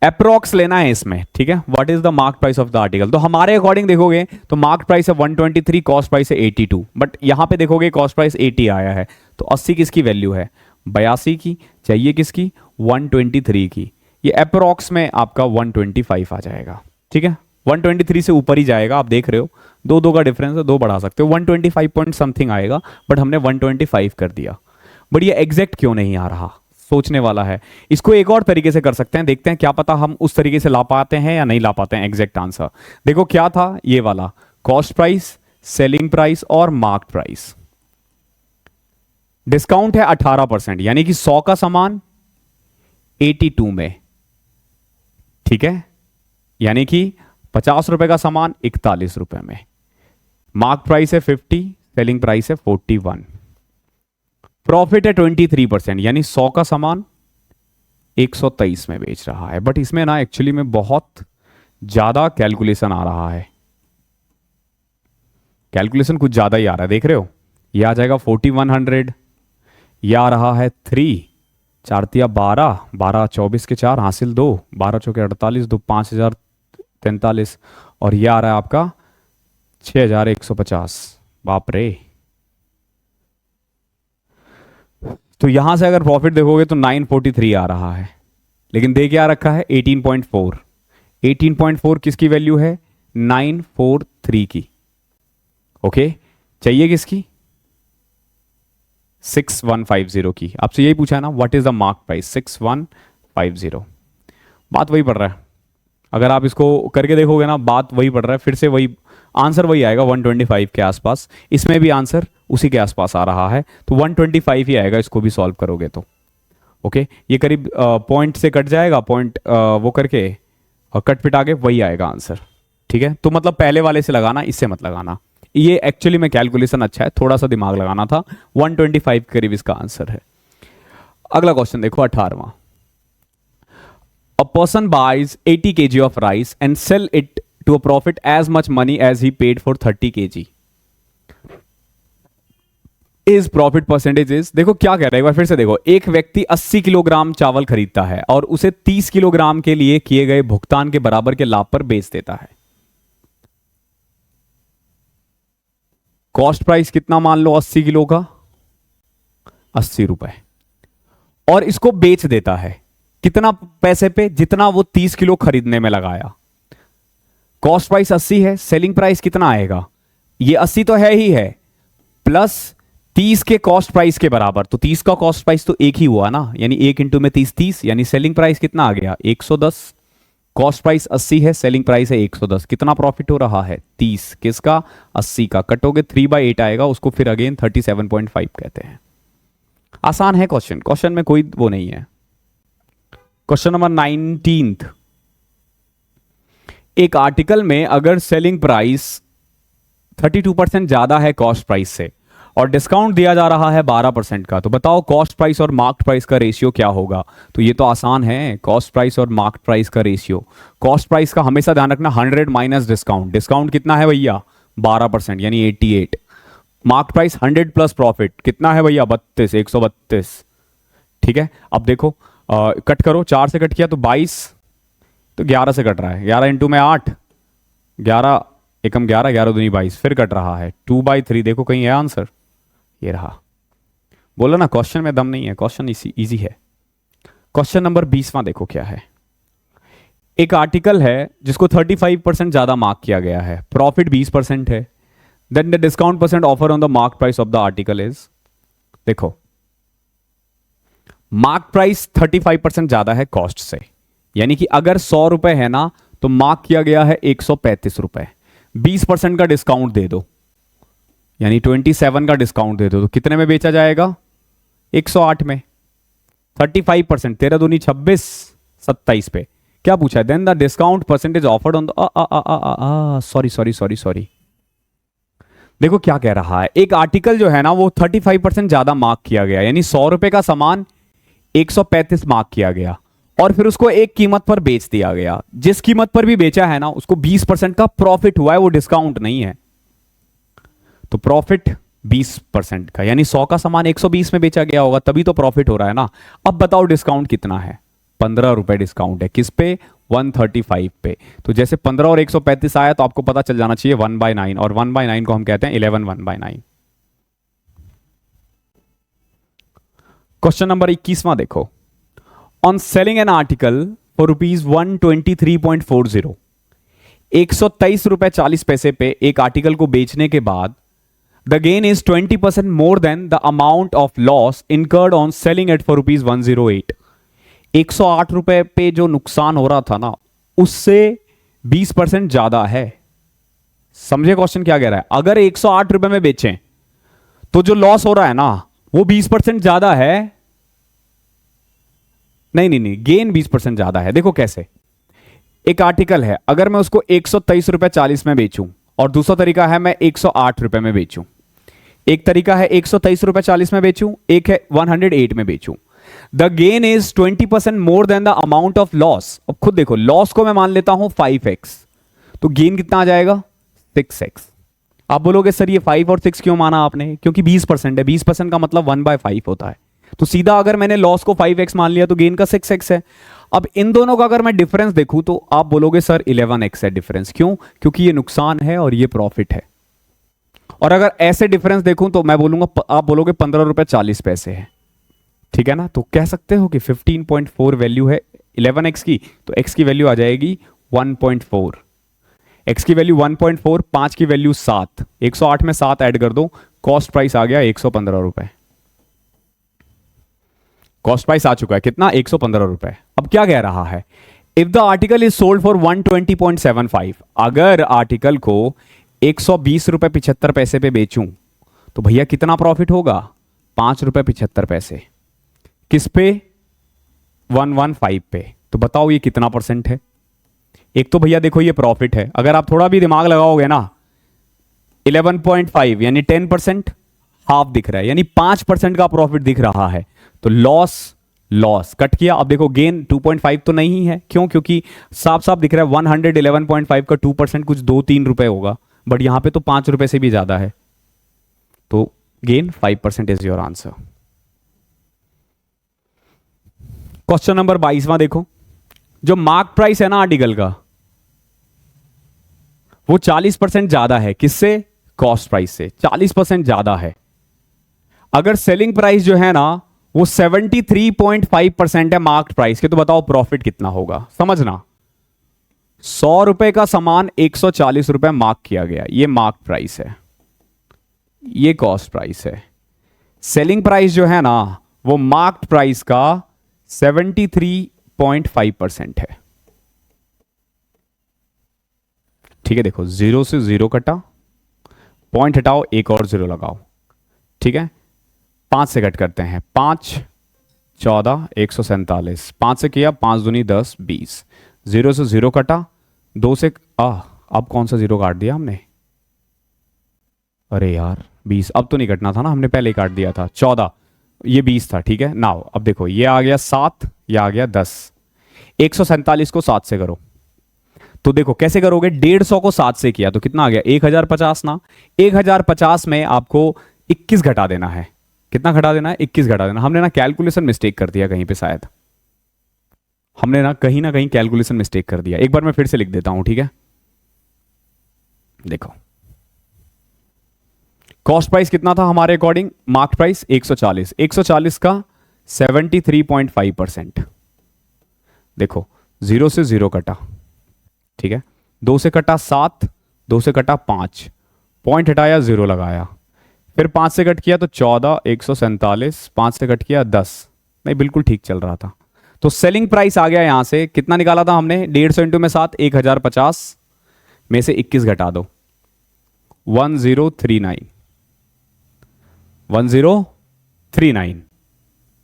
अप्रोक्स लेना है इसमें, ठीक है। What is the mark price of the article? तो हमारे अकॉर्डिंग देखोगे तो मार्क प्राइस है 123, कॉस्ट प्राइस है 82, बट यहां पे देखोगे कॉस्ट प्राइस 80 आया है। तो 80 किसकी वैल्यू है? 82 की। चाहिए किसकी? 123 की। ये अप्रोक्स में आपका 125 आ जाएगा, ठीक है। 123 से ऊपर ही जाएगा, आप देख रहे हो दो दो का डिफरेंस है, दो बढ़ा सकते हो, 125 पॉइंट समथिंग आएगा, बट हमने 125 कर दिया। बट ये एग्जैक्ट क्यों नहीं आ रहा? सोचने वाला है। इसको एक और तरीके से कर सकते हैं, देखते हैं क्या पता हम उस तरीके से ला पाते हैं या नहीं ला पाते हैं एग्जैक्ट आंसर। देखो क्या था ये वाला, कॉस्ट प्राइस, सेलिंग प्राइस और मार्क प्राइस। डिस्काउंट है 18%, यानी कि 100 का सामान 82 में, ठीक है, यानी कि 50 रुपए का सामान 41 रुपए में। मार्क प्राइस है 50, सेलिंग प्राइस है 41। प्रॉफिट है 23%, यानी 100 का सामान 123 में बेच रहा है। बट इसमें ना एक्चुअली में बहुत ज्यादा कैलकुलेशन आ रहा है, कैलकुलेशन कुछ ज्यादा ही आ रहा है। देख रहे हो, ये आ जाएगा 4100, ये आ रहा है 3, 4 तिया 12, 12 24 के 4 हासिल 2, 12 चौके 48, 2 5043, और ये आ रहा है आपका 6150। बाप रे। तो यहां से अगर प्रॉफिट देखोगे तो 943 आ रहा है, लेकिन दे क्या रखा है 18.4। 18.4 किसकी वैल्यू है? 943 की। ओके, चाहिए किसकी? 6150 की। आपसे यही पूछा है ना, what is the mark price? 6150। बात वही पड़ रहा है, अगर आप इसको करके देखोगे ना, बात वही पड़ रहा है, फिर से वही आंसर वही आएगा 125 के आसपास। इसमें भी आंसर उसी के आसपास आ रहा है, तो 125 ही आएगा इसको भी सॉल्व करोगे तो। ओके, ये करीब पॉइंट से कट जाएगा, पॉइंट वो करके और कट पिटा के वही आएगा आंसर। ठीक है, तो मतलब पहले वाले से लगाना, इससे मत लगाना। ये एक्चुअली में कैलकुलेशन अच्छा है, थोड़ा सा दिमाग लगाना था। 125 के करीब इसका आंसर है। अगला क्वेश्चन देखो 18वां। A person buys 80 kg of rice and sell it to a profit as much money as he paid for 30 kg. His profit percentage is, देखो क्या कह रहा है, एक बार फिर से देखो। एक व्यक्ति 80 किलोग्राम चावल खरीदता है और उसे 30 किलोग्राम के लिए किए गए भुगतान के बराबर के लाभ पर बेच देता है। कॉस्ट प्राइस कितना मान लो 80 किलो का? 80 रुपए। और इसको बेच देता है कितना पैसे पे? जितना वो 30 किलो खरीदने में लगाया। कॉस्ट प्राइस 80 है, सेलिंग प्राइस कितना आएगा? ये 80 तो है ही है, प्लस 30 के कॉस्ट प्राइस के बराबर। तो 30 का कॉस्ट प्राइस तो एक ही हुआ ना, यानी 1 इंटू में 30 30, यानी सेलिंग प्राइस कितना आ गया? 110। कॉस्ट प्राइस 80 है, सेलिंग प्राइस है 110। कितना प्रॉफिट हो रहा है? 30। किसका? 80 का। कटोगे 3/8 आएगा, उसको फिर अगेन 37.5 कहते हैं। आसान है क्वेश्चन, क्वेश्चन में कोई वो नहीं है। Question number 19। एक आर्टिकल में अगर सेलिंग प्राइस 32% ज्यादा है कॉस्ट प्राइस से और डिस्काउंट दिया जा रहा है 12% का, तो बताओ कॉस्ट प्राइस और मार्क्ड प्राइस का रेशियो क्या होगा? तो ये तो आसान है, कॉस्ट प्राइस और मार्क्ड प्राइस का रेशियो। कॉस्ट प्राइस का हमेशा ध्यान रखना 100 माइनस डिस्काउंट। डिस्काउंट कितना है भैया? 12%, यानी 88। मार्क्ड प्राइस 100 प्लस प्रॉफिट कितना है भैया? 32, 132। ठीक है, अब देखो कट करो, 4 से कट किया तो 22, तो 11 से कट रहा है। 11 इंटू में 8, 11 एकम 11, 11 दूनी 22, फिर कट रहा है 2/3। देखो कहीं है आंसर? ये रहा। बोलो ना क्वेश्चन में दम नहीं है, क्वेश्चन इजी है। क्वेश्चन नंबर 20वां देखो क्या है। एक आर्टिकल है जिसको 35% ज्यादा मार्क किया गया है, प्रॉफिट 20% है, then the discount percent offer on the mark price of the article is. देखो मार्क प्राइस 35% ज्यादा है कॉस्ट से, यानी कि अगर 100 रुपए है ना तो मार्क किया गया है 135 रुपए। 20% का डिस्काउंट दे दो, यानी 27 का डिस्काउंट दे दो, तो कितने में बेचा जाएगा? 108 में। 35%, 13 दूनी 26, 27 पे। क्या पूछा है? Then the discount percentage offered on the sorry. देखो क्या कह रहा है, एक आर्टिकल जो है ना वो 35% ज्यादा मार्क किया गया, यानी 100 रुपए का सामान 135 मार्क किया गया और फिर उसको एक कीमत पर बेच दिया गया। जिस कीमत पर भी बेचा है ना उसको 20% का प्रॉफिट हुआ है, वो डिस्काउंट नहीं है। तो प्रॉफिट 20% का, यानी 100 का सामान 120 में बेचा गया होगा, तभी तो प्रॉफिट हो रहा है ना। अब बताओ डिस्काउंट कितना है? 15 रुपए डिस्काउंट है। किस पे? 135 पे। तो जैसे 15 और 135 आया तो आपको पता चल जाना चाहिए 1/9, और 1/9 को हम कहते हैं 11 1/9। क्वेश्चन नंबर 21वां देखो। On selling an article for ₹123.40, 123 रुपए 40 पैसे पे एक आर्टिकल को बेचने के बाद the gain is 20% more than the amount of loss incurred on selling at for ₹108। 108 रुपए पे जो नुकसान हो रहा था ना उससे 20% ज्यादा है। समझे क्वेश्चन क्या कह रहा है? अगर 108 रुपए में बेचें तो जो लॉस हो रहा है ना वो 20% ज्यादा है। नहीं, गेन 20% ज्यादा है। देखो कैसे, एक आर्टिकल है, अगर मैं उसको 123 रुपए 40 में बेचूं, और दूसरा तरीका है मैं 108 रुपए में बेचूं। एक तरीका है 123 रुपए 40 में बेचूं, एक है 108 में बेचूं। The gain is 20% more than the amount of loss. अब खुद देखो, लॉस को मैं मान लेता हूं 5x, तो गेन कितना आ जाएगा 6x। आप बोलोगे सर ये 5 और 6 क्यों माना आपने? क्योंकि 20% है, 20% का मतलब 1/5 होता है। तो सीधा अगर मैंने लॉस को 5x मान लिया तो गेन का 6x है। अब इन दोनों का अगर मैं डिफरेंस देखूं तो आप बोलोगे सर 11x है डिफरेंस। क्यों? क्योंकि ये नुकसान है और ये प्रॉफिट है। और अगर ऐसे डिफरेंस देखूं तो मैं बोलूंगा, आप बोलोगे 15 रुपए 40 पैसे है, ठीक है ना? तो कह सकते हो कि 15.4 वैल्यू है 11x की, तो x की वैल्यू आ जाएगी 1.4। x की वैल्यू 1.4, 5 की वैल्यू 7, 108 में 7 ऐड कर दो, कॉस्ट प्राइस आ गया 115 रुपए। कॉस्ट प्राइस आ चुका है कितना? 115 रुपए। अब क्या कह रहा है? If the article is sold for 120.75, अगर आर्टिकल को 120 रुपए 75 पैसे पे बेचूं तो भैया कितना प्रॉफिट होगा? 5 रुपए 75 पैसे। किस पे? 115 पे। तो बताओ ये कितना परसेंट है? एक तो भैया देखो ये प्रॉफिट है, अगर आप थोड़ा भी दिमाग लगाओगे ना, 11.5 यानी 10%, हाफ दिख रहा है, यानी 5% का प्रॉफिट दिख रहा है। तो लॉस लॉस कट किया। अब देखो गेन 2.5 तो नहीं है, क्यों? क्योंकि साफ साफ दिख रहा है 111.5 का 2% कुछ 2-3 रुपए होगा, बट यहां पे तो 5 रुपए से भी ज्यादा है, तो gain 5% is your answer. Question number 22वां देखो, जो मार्क प्राइस है ना आर्टिकल का, वो 40% ज्यादा है। किससे? कॉस्ट प्राइस से 40% ज्यादा है। अगर सेलिंग प्राइस जो है ना वो 73.5% है मार्क्ड प्राइस के, तो बताओ प्रॉफिट कितना होगा? समझना, 100 रुपए का सामान 140 रुपए मार्क किया गया, ये मार्क प्राइस है, ये कॉस्ट प्राइस है। सेलिंग प्राइस जो है ना वो मार्क्ड प्राइस का 73.5% है। ठीक है, देखो 0 से 0 कटा, पॉइंट हटाओ, एक और 0 लगाओ, ठीक है। 5 से कट करते हैं, 5 14 147, 5 से किया, 5 दूनी 10 20, 0 से 0 कटा, 2 से अब कौन सा 0 काट दिया हमने? अरे यार 20, अब तो नहीं कटना था ना, हमने पहले ही काट दिया था। 14, ये 20 था, ठीक है। नाउ अब देखो ये आ गया 7, ये आ गया 10। 147 को 7 से करो, तो देखो कैसे करोगे, 150 को 7 से किया तो कितना आ गया? 1050 ना। 1050 में आपको 21 घटा देना है। कितना घटा देना है? 21 घटा देना। हमने ना कैलकुलेशन मिस्टेक कर दिया कहीं पे, शायद हमने ना कहीं कैलकुलेशन मिस्टेक कर दिया। एक बार मैं फिर से लिख देता हूं, ठीक है। देखो कॉस्ट प्राइस कितना था हमारे अकॉर्डिंग? मार्क प्राइस 140, 140 का 73.5%। देखो 0 से 0 कटा, ठीक है। 2 से कटा 7, 2 से कटा 5, पॉइंट हटाया 0 लगाया, फिर 5 से कट किया तो 14, 147, 5 से कट किया 10, नहीं बिल्कुल ठीक चल रहा था। तो सेलिंग प्राइस आ गया यहां से, कितना निकाला था हमने? 150 इंटू में 7, 1050 में से 21 घटा दो, 1039, 1039,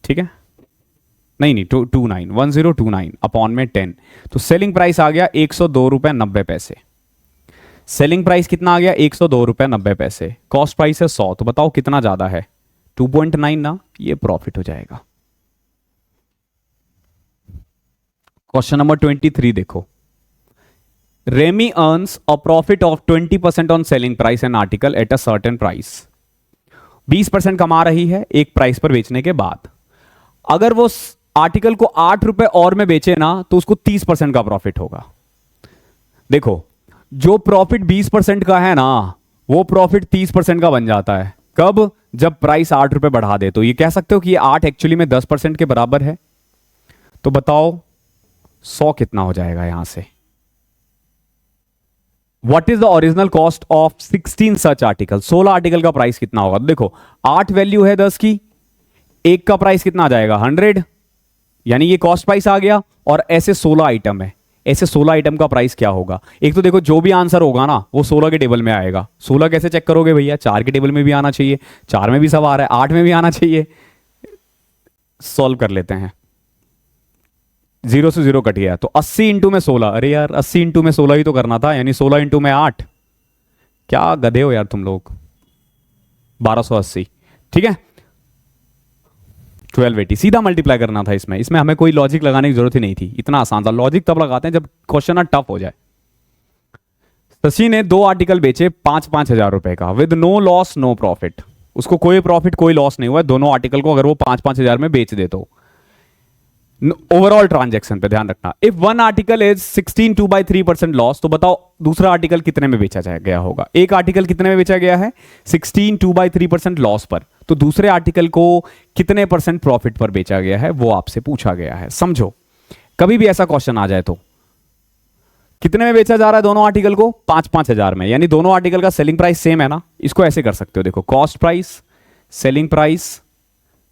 ठीक है। नहीं 29, 1029 अपॉन में 10, तो सेलिंग प्राइस आ गया 102 रुपए 90 पैसे। सेलिंग प्राइस कितना आ गया? 102 रुपए 90 पैसे। कॉस्ट प्राइस है 100, तो बताओ कितना ज्यादा है? 2.9 ना, ये प्रॉफिट हो जाएगा। क्वेश्चन नंबर 23 देखो, Remy earns a profit of 20% on selling price an article at a certain price. 20% कमा रही है एक प्राइस पर बेचने के बाद। अगर वो आर्टिकल को 8 रुपए और में बेचे ना तो उसको 30% का प्रॉफिट होगा। देखो जो प्रॉफिट 20% का है ना वो प्रॉफिट 30% का बन जाता है। कब? जब प्राइस 8 रुपए बढ़ा दे। तो ये कह सकते हो कि ये 8 एक्चुअली में 10% के बराबर है। तो बताओ 100 कितना हो जाएगा यहां से? What is the original cost of 16 such article? 16 article का प्राइस कितना होगा? देखो 8 वैल्यू है 10 की, एक का प्राइस कितना आ जाएगा? 100, यानी ये कॉस्ट प्राइस आ गया। और ऐसे 16 आइटम है, ऐसे 16 आइटम का प्राइस क्या होगा? एक तो देखो जो भी आंसर होगा ना वो 16 के टेबल में आएगा। 16 कैसे चेक करोगे भैया? 4 के टेबल में भी आना चाहिए, 4 में भी सब आ रहा है, 8 में भी आना चाहिए। सॉल्व कर लेते हैं। 0 से 0 कट गया तो 80 इंटू में 16। अरे यार 80 इंटू में 16 ही तो करना था, यानी 16 इंटू में 8। क्या गधे हो यार तुम लोग। 1280, ठीक है। 1280 सीधा मल्टीप्लाई करना था इसमें, इसमें हमें कोई लॉजिक लगाने की जरूरत ही नहीं थी, इतना आसान था। लॉजिक तब लगाते हैं जब क्वेश्चन ना टफ हो जाए। शशि ने 2 आर्टिकल बेचे 5-5 हजार रुपए का, with no loss no profit. उसको कोई प्रॉफिट कोई लॉस नहीं हुआ दोनों आर्टिकल को, अगर वो 5-5 हजार में बेच दे तो। ओवरऑल ट्रांजैक्शन पे ध्यान रखना, if one article is 16 2/3% loss, तो बताओ दूसरा आर्टिकल कितने में बेचा गया होगा। एक आर्टिकल कितने में बेचा गया है 16 2/3% लॉस पर, तो दूसरे आर्टिकल को कितने परसेंट प्रॉफिट पर बेचा गया है वो आपसे पूछा गया है। समझो कभी भी ऐसा क्वेश्चन आ जाए तो कितने में बेचा जा रहा है दोनों आर्टिकल को, 5-5 हजार में, यानी दोनों आर्टिकल का सेलिंग प्राइस सेम है ना। इसको ऐसे कर सकते हो, देखो cost price, selling price,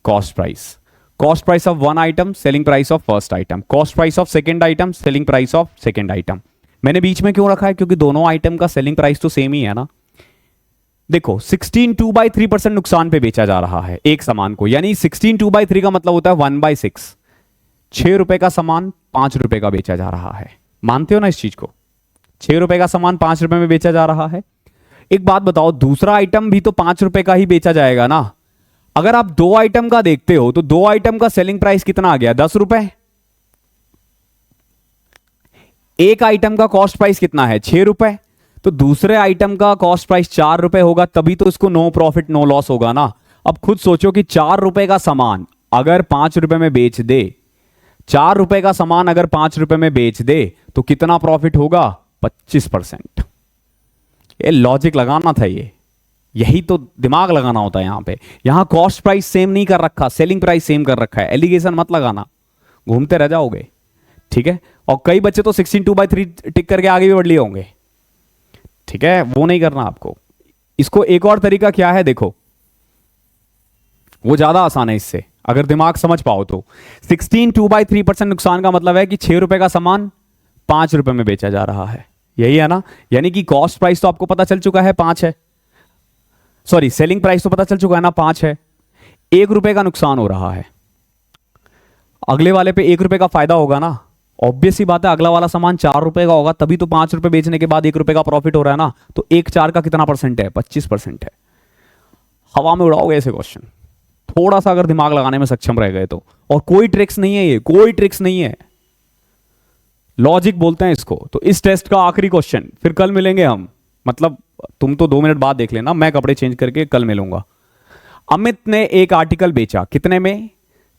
cost price, cost price of one item, selling price of first item, cost price of second item, selling price of second item. मैंने बीच में क्यों रखा है, क्योंकि दोनों आइटम का सेलिंग प्राइस तो सेम ही है ना। देखो 16 2/3% नुकसान पे बेचा जा रहा है एक सामान को, यानी 16 2/3 का मतलब होता है 1/6। 6 रुपए का सामान 5 रुपए का बेचा जा रहा है, मानते हो ना इस चीज को। 6 रुपए का सामान 5 रुपए में बेचा जा रहा है। एक बात बताओ, दूसरा आइटम भी तो 5 रुपए का ही बेचा जाएगा ना। अगर आप 2 आइटम का देखते हो तो 2 आइटम का सेलिंग प्राइस कितना आ गया, 10 रुपए। एक आइटम का कॉस्ट प्राइस कितना है, 6 रुपए, तो दूसरे आइटम का कॉस्ट प्राइस 4 रुपए होगा, तभी तो इसको नो प्रॉफिट नो लॉस होगा ना। अब खुद सोचो कि 4 रुपए का सामान अगर 5 रुपए में बेच दे, 4 रुपए का सामान अगर 5 रुपए में बेच दे तो कितना प्रॉफिट होगा, 25%। ये लॉजिक लगाना था, यही तो दिमाग लगाना होता है यहां पे। यहां कॉस्ट प्राइस सेम नहीं कर रखा, सेलिंग प्राइस सेम कर रखा है। एलिगेशन मत लगाना, घूमते रह जाओगे, ठीक है। और कई बच्चे तो 16 2/3 टिक करके आगे भी बढ़ लिए होंगे, ठीक है, वो नहीं करना आपको। इसको एक और तरीका क्या है, देखो वो ज्यादा आसान है इससे, अगर दिमाग समझ पाओ तो। 16 2/3% नुकसान का मतलब है कि 6 रुपए का सामान 5 रुपए में बेचा जा रहा है, यही है ना। यानी कि कॉस्ट प्राइस तो आपको पता चल चुका है 5 है, सॉरी सेलिंग प्राइस तो पता चल चुका है ना 5 है। 1 रुपए का नुकसान हो रहा है, अगले वाले पे 1 रुपए का फायदा होगा ना। ऑब्वियस सी बात है, अगला वाला सामान 4 रुपए का होगा, तभी तो 5 रुपए बेचने के बाद 1 रुपए का प्रॉफिट हो रहा है ना। तो 1/4 का कितना परसेंट है, 25% है। हवा में उड़ाओगे ऐसे क्वेश्चन, थोड़ा सा अगर दिमाग लगाने में सक्षम रह गए तो। और कोई ट्रिक्स नहीं है, ये कोई ट्रिक्स नहीं है, लॉजिक बोलते हैं इसको। तो इस टेस्ट का आखिरी क्वेश्चन, फिर कल मिलेंगे हम, मतलब तुम तो 2 मिनट बाद देख लेना, मैं कपड़े चेंज करके कल मिलूंगा। अमित ने एक आर्टिकल बेचा कितने में,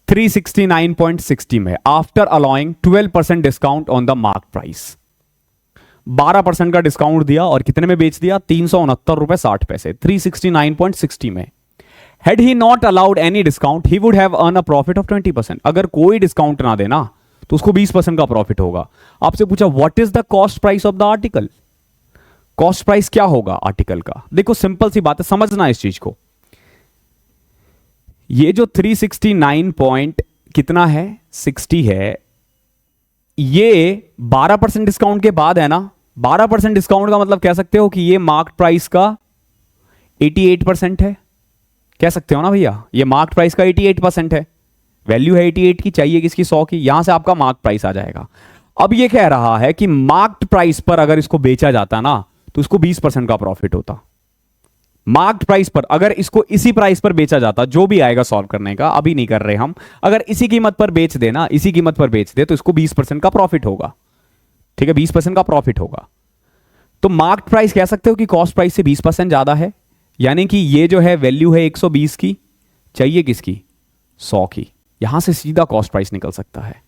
369.60 में, after allowing 12% discount on the mark price. 12% का डिस्काउंट दिया और कितने में बेच दिया, 369.60 369.60 में। Had he not allowed any discount, he would have earned a profit of 20%। अगर कोई डिस्काउंट ना देना तो उसको 20% का प्रॉफिट होगा। आपसे पूछा what is the cost price of the article, cost price क्या होगा आर्टिकल का। देखो सिंपल सी बात है, समझना इस चीज को। ये जो 369 पॉइंट कितना है, 60 है, ये 12% डिस्काउंट के बाद है ना। 12% डिस्काउंट का मतलब कह सकते हो कि ये मार्क प्राइस का 88% है, कह सकते हो ना भैया। ये मार्क प्राइस का 88% है, वैल्यू है 88 की, चाहिए किसकी 100 की, यहां से आपका मार्क प्राइस आ जाएगा। अब ये कह रहा है कि मार्क्ड प्राइस पर अगर इसको बेचा जाता ना तो इसको 20% का प्रॉफिट होता। मार्क्ड प्राइस पर अगर इसको इसी प्राइस पर बेचा जाता, जो भी आएगा सॉल्व करने का, अभी नहीं कर रहे हम, अगर इसी कीमत पर बेच देना, इसी कीमत पर बेच दे तो इसको 20% का प्रॉफिट होगा, ठीक है, 20% का प्रॉफिट होगा। तो मार्क्ड प्राइस कह सकते हो कि कॉस्ट प्राइस से 20% ज्यादा है, यानी कि ये जो है वैल्यू है 120 की, चाहिए किसकी, 100 की। यहां से सीधा कॉस्ट प्राइस निकल सकता है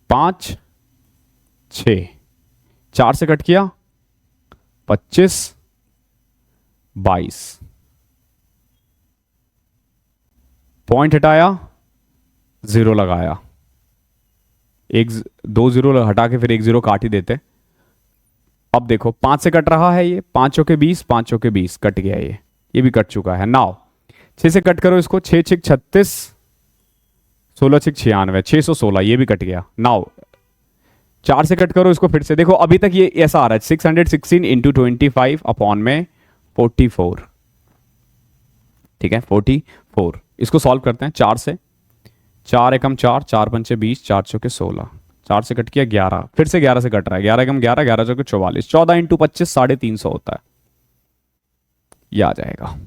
5 6, 4 से कट किया 25 22, पॉइंट हटाया 0 लगाया, 2 0 हटा के फिर 1 0 काट ही देते। अब देखो 5 से कट रहा है, ये 5 चौके 20, 5 चौके 20 कट गया, ये भी कट चुका है। नाउ 6 से कट करो इसको, 6 6 36, 16 6 96, 616, ये भी कट गया। नाउ 4 से कट करो इसको फिर से, देखो अभी तक ये ऐसा आ रहा है 616 इंटू 25 अपॉन में 44, ठीक है 44। इसको सॉल्व करते हैं 4 से, 4 एकम 4, 4 पंचे 20, 4 चौके 16, 4 से कट किया 11, फिर से 11 से कट रहा है, 11 एकम 11, 11 चौके 44, 14 इंटू 25 350 होता है, ये आ जाएगा।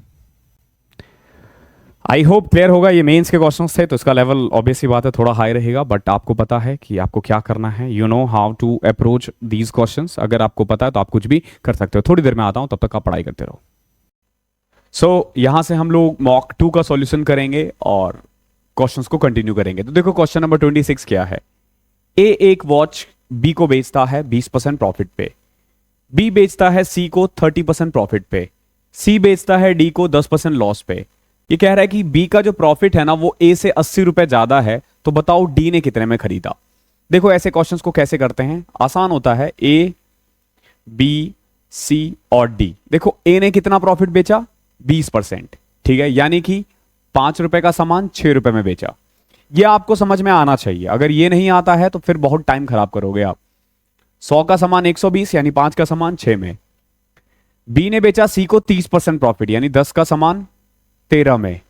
आई होप क्लियर होगा। ये मेंस के क्वेश्चंस थे तो इसका लेवल ऑब्वियसली बात है थोड़ा हाई रहेगा, बट आपको पता है कि आपको क्या करना है। You know how to approach these questions. अगर आपको पता है तो आप कुछ भी कर सकते हो। थोड़ी देर में आता हूं, तब तक आप पढ़ाई करते रहो। यहां से हम लोग मॉक 2 का सॉल्यूशन करेंगे और क्वेश्चंस को कंटिन्यू करेंगे। तो देखो क्वेश्चन नंबर 26 क्या है। ए एक वॉच बी को बेचता है 20% प्रॉफिट पे, बी बेचता है सी को 30% प्रॉफिट पे, सी बेचता है डी को 10% लॉस पे। ये कह रहा है कि बी का जो प्रॉफिट है ना वो ए से 80 रुपए ज्यादा है, तो बताओ डी ने कितने में खरीदा। देखो ऐसे क्वेश्चंस को कैसे करते हैं, आसान होता है। ए बी सी और डी। देखो ए ने कितना प्रॉफिट बेचा, 20%, ठीक है, यानी कि 5 रुपए का सामान 6 रुपए में बेचा। ये आपको समझ में आना चाहिए। अगर ये नहीं आता है तो फिर बहुत टाइम खराब करोगे आप। 100 का सामान 120 यानी 5 का सामान 6 में। बी ने बेचा सी को 30% प्रॉफिट यानी 10 का सामान 13 में,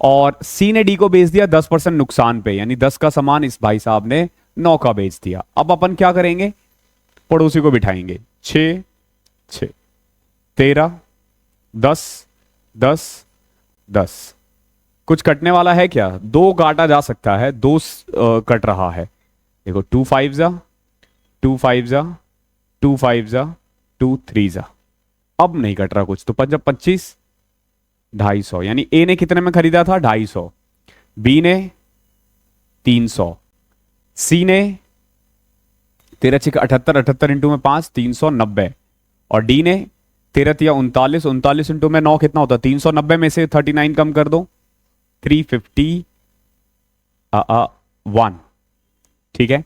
और सी ने डी को बेच दिया 10% नुकसान पे यानी 10 का सामान इस भाई साहब ने 9 का बेच दिया। अब अपन क्या करेंगे, पड़ोसी को बिठाएंगे। 6 6 13 10 10 10। कुछ कटने वाला है क्या, 2 काटा जा सकता है, 2 कट रहा है। देखो 2 5 जा 2 5 जा 2 5 जा 2 3 जा। अब नहीं कट रहा कुछ, तो 5 25 250, यानी ए ने कितने में खरीदा था 250, बी ने 300, सी ने 13 6 78 78 इंटू में 5 390, और डी ने 13 या 39 39 इंटू में 9 कितना होता है 390 में से 39 कम कर दो 351, ठीक है।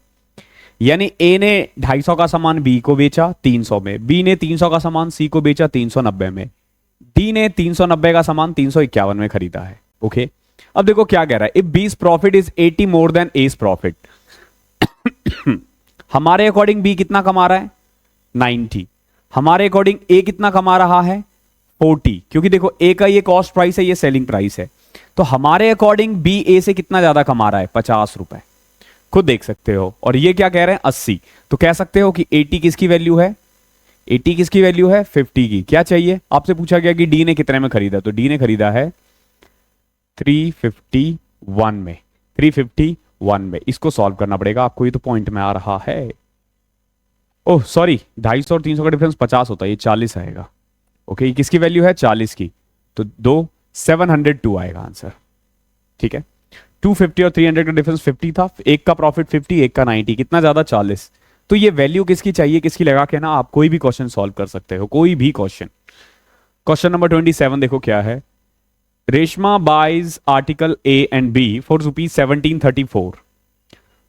यानी ए ने 250 का सामान बी को बेचा 300 में, बी ने 300 का सामान सी को बेचा 390 में, डी ने 390 का सामान 351 में खरीदा है। ओके, अब देखो क्या कह रहा है, if B's profit is 80 more than A's profit. हमारे अकॉर्डिंग बी कितना कमा रहा है 90, हमारे अकॉर्डिंग ए कितना कमा रहा है 40, क्योंकि देखो ए का ये कॉस्ट प्राइस है, ये सेलिंग प्राइस है, तो हमारे अकॉर्डिंग बी ए से कितना ज्यादा कमा रहा है 50 रुपए, खुद देख सकते हो। और ये क्या कह रहे हैं 80, तो कह सकते हो कि 80 किसकी वैल्यू है, 80 किसकी वैल्यू है 50 की। क्या चाहिए, आपसे पूछा गया कि डी ने कितने में खरीदा, तो डी ने खरीदा है 351 में, 351 में। इसको सॉल्व करना पड़ेगा आपको, ये तो पॉइंट में आ रहा है। ओह सॉरी, 250 और 300 का डिफरेंस 50 होता है, ये 40 आएगा। ओके, ये किसकी वैल्यू है 40 की, तो 702 आएगा आंसर, ठीक है। 250 और 300 का डिफरेंस 50 था, एक का प्रॉफिट 50, एक का 90, कितना ज्यादा 40। तो ये वैल्यू किसकी चाहिए, किसकी लगा के ना आप कोई भी क्वेश्चन सॉल्व कर सकते हो, कोई भी क्वेश्चन। क्वेश्चन नंबर 27 देखो क्या है। Reshma buys article A and B for rupees 1734।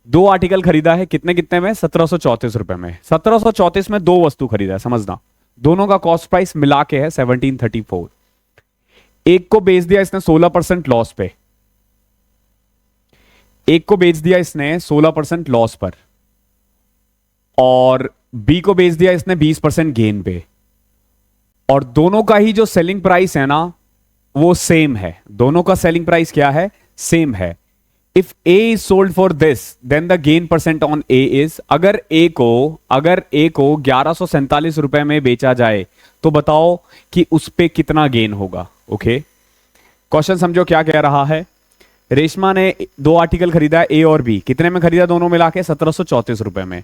2 article खरीदा है, कितने कितने में 1734 रुपए में। 1734 में 2 वस्तु खरीदा है, समझना, दोनों का कॉस्ट प्राइस मिला के है 1734। एक को बेच दिया इसने 16% लॉस पे, एक को बेच दिया इसने 16% लॉस पर, और बी को बेच दिया इसने 20% गेन पे, और दोनों का ही जो सेलिंग प्राइस है ना वो सेम है। दोनों का सेलिंग प्राइस क्या है, सेम है। If A is sold for this then the gain percent on A is, अगर ए को 1147 रुपए में बेचा जाए तो बताओ कि उस पे कितना गेन होगा। ओके, क्वेश्चन समझो क्या कह रहा है। रेशमा ने 2 आर्टिकल खरीदा ए और बी, कितने में खरीदा दोनों मिला के 1734 रुपए में।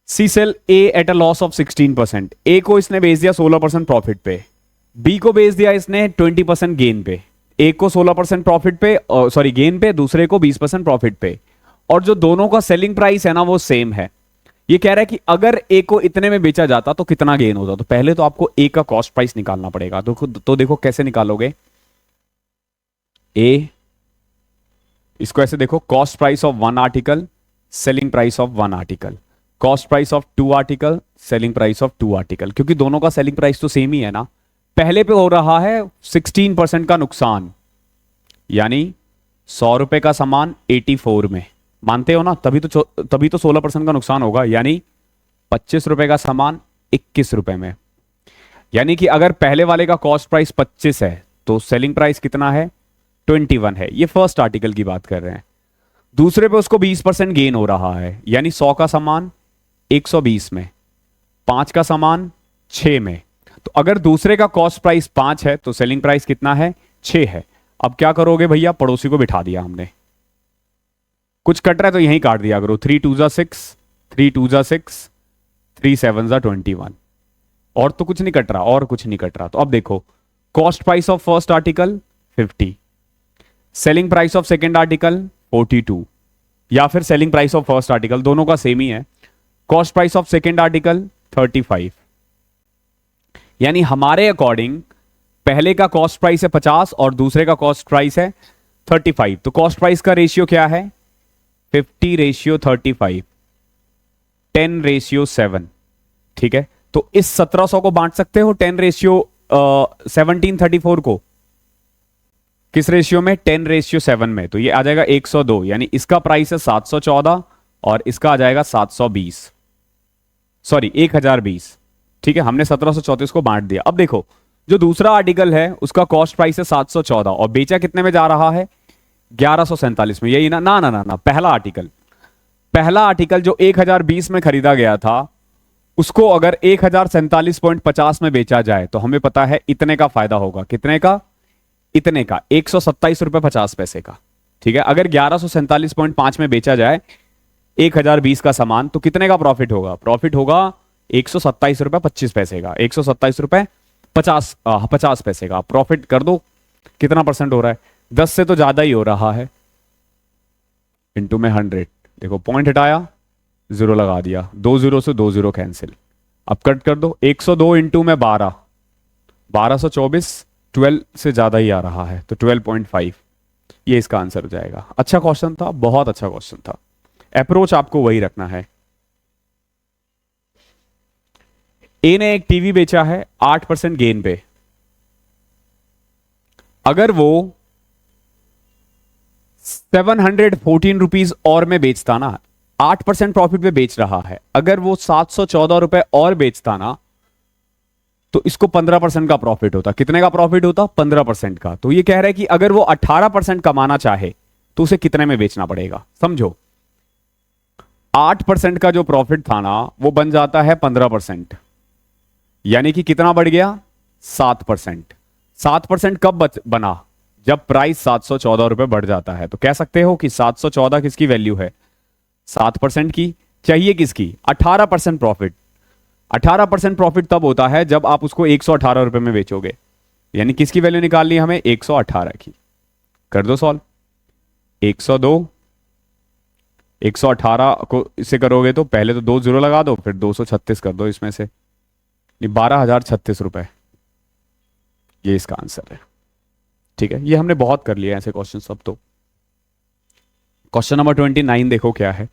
C sell A at a loss of 16%, A को इसने बेच दिया 16% प्रॉफिट पे, बी को बेच दिया इसने 20% गेन पे। एक को 16% प्रॉफिट पे, सॉरी गेन पे, दूसरे को 20% प्रॉफिट पे, और जो दोनों का सेलिंग प्राइस है ना वो सेम है। ये कह रहा है कि अगर ए को इतने में बेचा जाता तो कितना गेन होता। तो पहले तो आपको ए का कॉस्ट प्राइस निकालना पड़ेगा। तो देखो कैसे निकालोगे, ए इसको ऐसे देखो, cost price of 1 article, selling price of 1 article, cost price of 2 article, selling price of 2 article, क्योंकि दोनों का सेलिंग प्राइस तो सेम ही है ना। पहले पे हो रहा है 16% का नुकसान, यानी 100 रुपए का सामान 84 में, मानते हो ना, तभी तो 16% का नुकसान होगा, यानी 25 रुपए का सामान 21 रुपए में। यानी कि अगर पहले वाले का कॉस्ट प्राइस 25 है तो सेलिंग प्राइस कितना है 21 है। ये फर्स्ट आर्टिकल की बात कर रहे हैं। दूसरे पे उसको 20% गेन हो रहा है, यानी 100 का सामान 120 में, 5 का सामान 6 में। तो अगर दूसरे का कॉस्ट प्राइस 5 है तो सेलिंग प्राइस कितना है 6 है। अब क्या करोगे भैया, पड़ोसी को बिठा दिया हमने, कुछ कट रहा है तो यहीं काट दिया करो। 3 2 6, 3 2 6, 3 7 21, और तो कुछ नहीं कट रहा, और कुछ नहीं कट रहा। तो अब देखो, cost price of first article 50, selling price of second article 42, या फिर selling price of first article, दोनों का सेम ही है। Cost price of second article 35, यानी हमारे अकॉर्डिंग पहले का कॉस्ट प्राइस है 50 और दूसरे का कॉस्ट प्राइस है 35। तो कॉस्ट प्राइस का रेशियो क्या है, 50:35, 10:7। ठीक है, तो इस 1700 को बांट सकते हो 10:1734 को, किस रेशियो में, 10:7 में। तो ये आ जाएगा 102, यानी इसका प्राइस है 714 और इसका आ जाएगा 720, सॉरी 1020। ठीक है, हमने 1734 को बांट दिया। अब देखो, जो दूसरा आर्टिकल है उसका कॉस्ट प्राइस है 714 और बेचा कितने में जा रहा है, 1147 में। यही ना ना ना ना, ना। पहला आर्टिकल जो 1020 में खरीदा गया था, उसको अगर 1047.50 में बेचा जाए तो हमें पता है इतने का फायदा होगा। कितने का, इतने का, 127.50 का। ठीक है, अगर 1147.5 में बेचा जाए 1020 का सामान, तो कितने का प्रॉफिट होगा, प्रॉफिट होगा 127.25 का, 127.50 का प्रॉफिट कर दो। कितना परसेंट हो रहा है, 10 से तो ज्यादा ही हो रहा है, इंटू में 100। देखो पॉइंट हटाया, 0 लगा दिया, 2 0 से 2 0 कैंसिल। अब कट कर दो, 102 इंटू में 12, 1224, 12 से ज्यादा ही आ रहा है, तो 12.5, ये इसका आंसर हो जाएगा। अच्छा क्वेश्चन था, बहुत अच्छा क्वेश्चन था। अप्रोच आपको वही रखना है। ए ने एक टीवी बेचा है 8% गेन पे। अगर वो 714 रुपीज और में बेचता ना, 8% प्रॉफिट पे बेच रहा है, अगर वो 714 रुपए और बेचता ना, तो इसको 15% का प्रॉफिट होता। कितने का प्रॉफिट होता, 15% का। तो ये कह रहा है कि अगर वो 18% कमाना चाहे तो उसे कितने में बेचना पड़ेगा। समझो, 8% का जो प्रॉफिट था ना, वो बन जाता है 15%, यानी कि कितना बढ़ गया, 7%। 7% कब बना, जब प्राइस 714 रुपए बढ़ जाता है। तो कह सकते हो कि 714 किसकी वैल्यू है, 7% की। चाहिए किसकी, 18% प्रॉफिट। 18% प्रॉफिट तब होता है जब आप उसको 118 रुपए में बेचोगे, यानी किसकी वैल्यू निकालनी है हमें, 118 की। कर दो सॉल्व, 102, 118 को इससे करोगे तो पहले तो 2 0 लगा दो, फिर 236 कर दो इसमें से, 12,036 रुपए, ये इसका आंसर है। ठीक है, ये हमने बहुत कर लिया ऐसे क्वेश्चन सब। तो क्वेश्चन नंबर 29 देखो क्या है।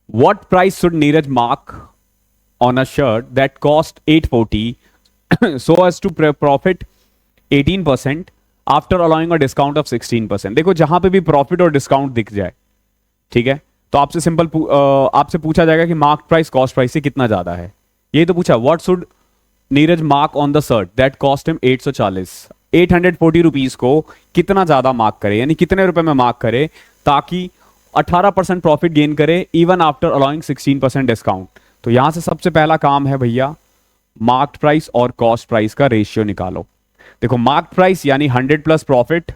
What price should Neeraj mark on a shirt that cost 840 so as to profit 18% after allowing a discount of 16%। देखो, जहां पे भी प्रॉफिट और डिस्काउंट दिख जाए, ठीक है, तो आपसे सिंपल आपसे पूछा जाएगा कि मार्क प्राइस कॉस्ट प्राइस से कितना ज्यादा है। ये तो पूछा, what should Neeraj mark on the shirt that cost him 840 rupees को कितना ज्यादा मार्क करे, यानी कितने रुपए में मार्क करे ताकि 18% प्रॉफिट गेन करे इवन आफ्टर अलाउइंग 16% डिस्काउंट। तो यहां से सबसे पहला काम है भैया, मार्क प्राइस और कॉस्ट प्राइस का रेशियो निकालो। देखो, मार्क प्राइस यानी 100 प्लस प्रॉफिट,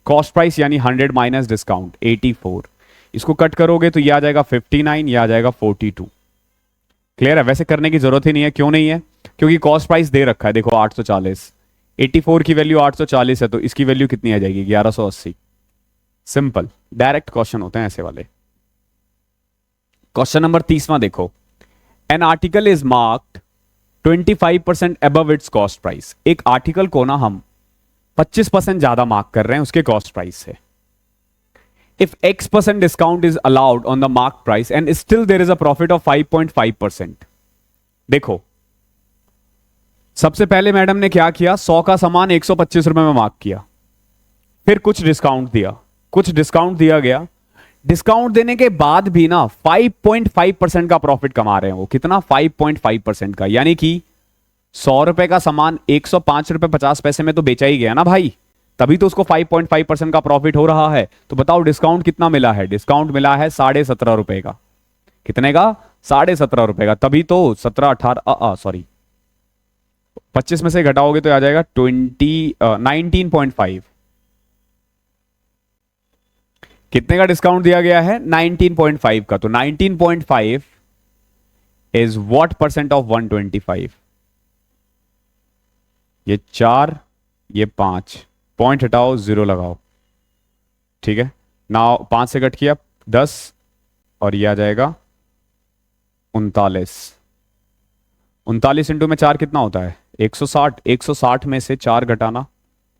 कॉस्ट प्राइस यानी 100 माइनस डिस्काउंट 84। इसको कट करोगे तो ये आ जाएगा 59, ये आ जाएगा 42। क्लियर है, वैसे करने की जरूरत ही नहीं है। क्यों नहीं है, क्योंकि कॉस्ट प्राइस दे रखा है। देखो 840, 84 की वैल्यू 840 है, तो इसकी वैल्यू कितनी आ जाएगी, 1180। सिंपल डायरेक्ट क्वेश्चन होते हैं ऐसे वाले। क्वेश्चन नंबर 30वां देखो, an article is marked 25% above it's cost price. एक आर्टिकल को ना हम 25% ज्यादा मार्क कर रहे हैं उसके कॉस्ट प्राइस से। If X% discount is allowed on the mark price and still there is a profit of 5.5%। देखो, सबसे पहले मैडम ने क्या किया, 100 का सामान 125 रुपए में मार्क किया, फिर कुछ डिस्काउंट दिया गया। डिस्काउंट देने के बाद भी ना 5.5% का प्रॉफिट कमा रहे हैं वो। कितना, 5.5% का, यानी कि 100 रुपए का सामान 105 रुपए 50 पैसे में तो बेचा ही गया ना भाई, तभी तो उसको 5.5% का प्रॉफिट हो रहा है। तो बताओ डिस्काउंट कितना मिला है, डिस्काउंट मिला है 17.5 रुपए का। कितने का, 17.5 रुपए का, तभी तो 17 18 सॉरी 25 में से घटाओगे तो आ जाएगा 19.5। कितने का डिस्काउंट दिया गया है? 19.5 का। तो 19.5 इज व्हाट परसेंट ऑफ 125? ये 4, ये 5, पॉइंट हटाओ, 0 लगाओ, ठीक है ना। 5 से कट किया 10 और ये आ जाएगा 39। 39 इंटू में 4 कितना होता है? 160। 160 में से 4 घटाना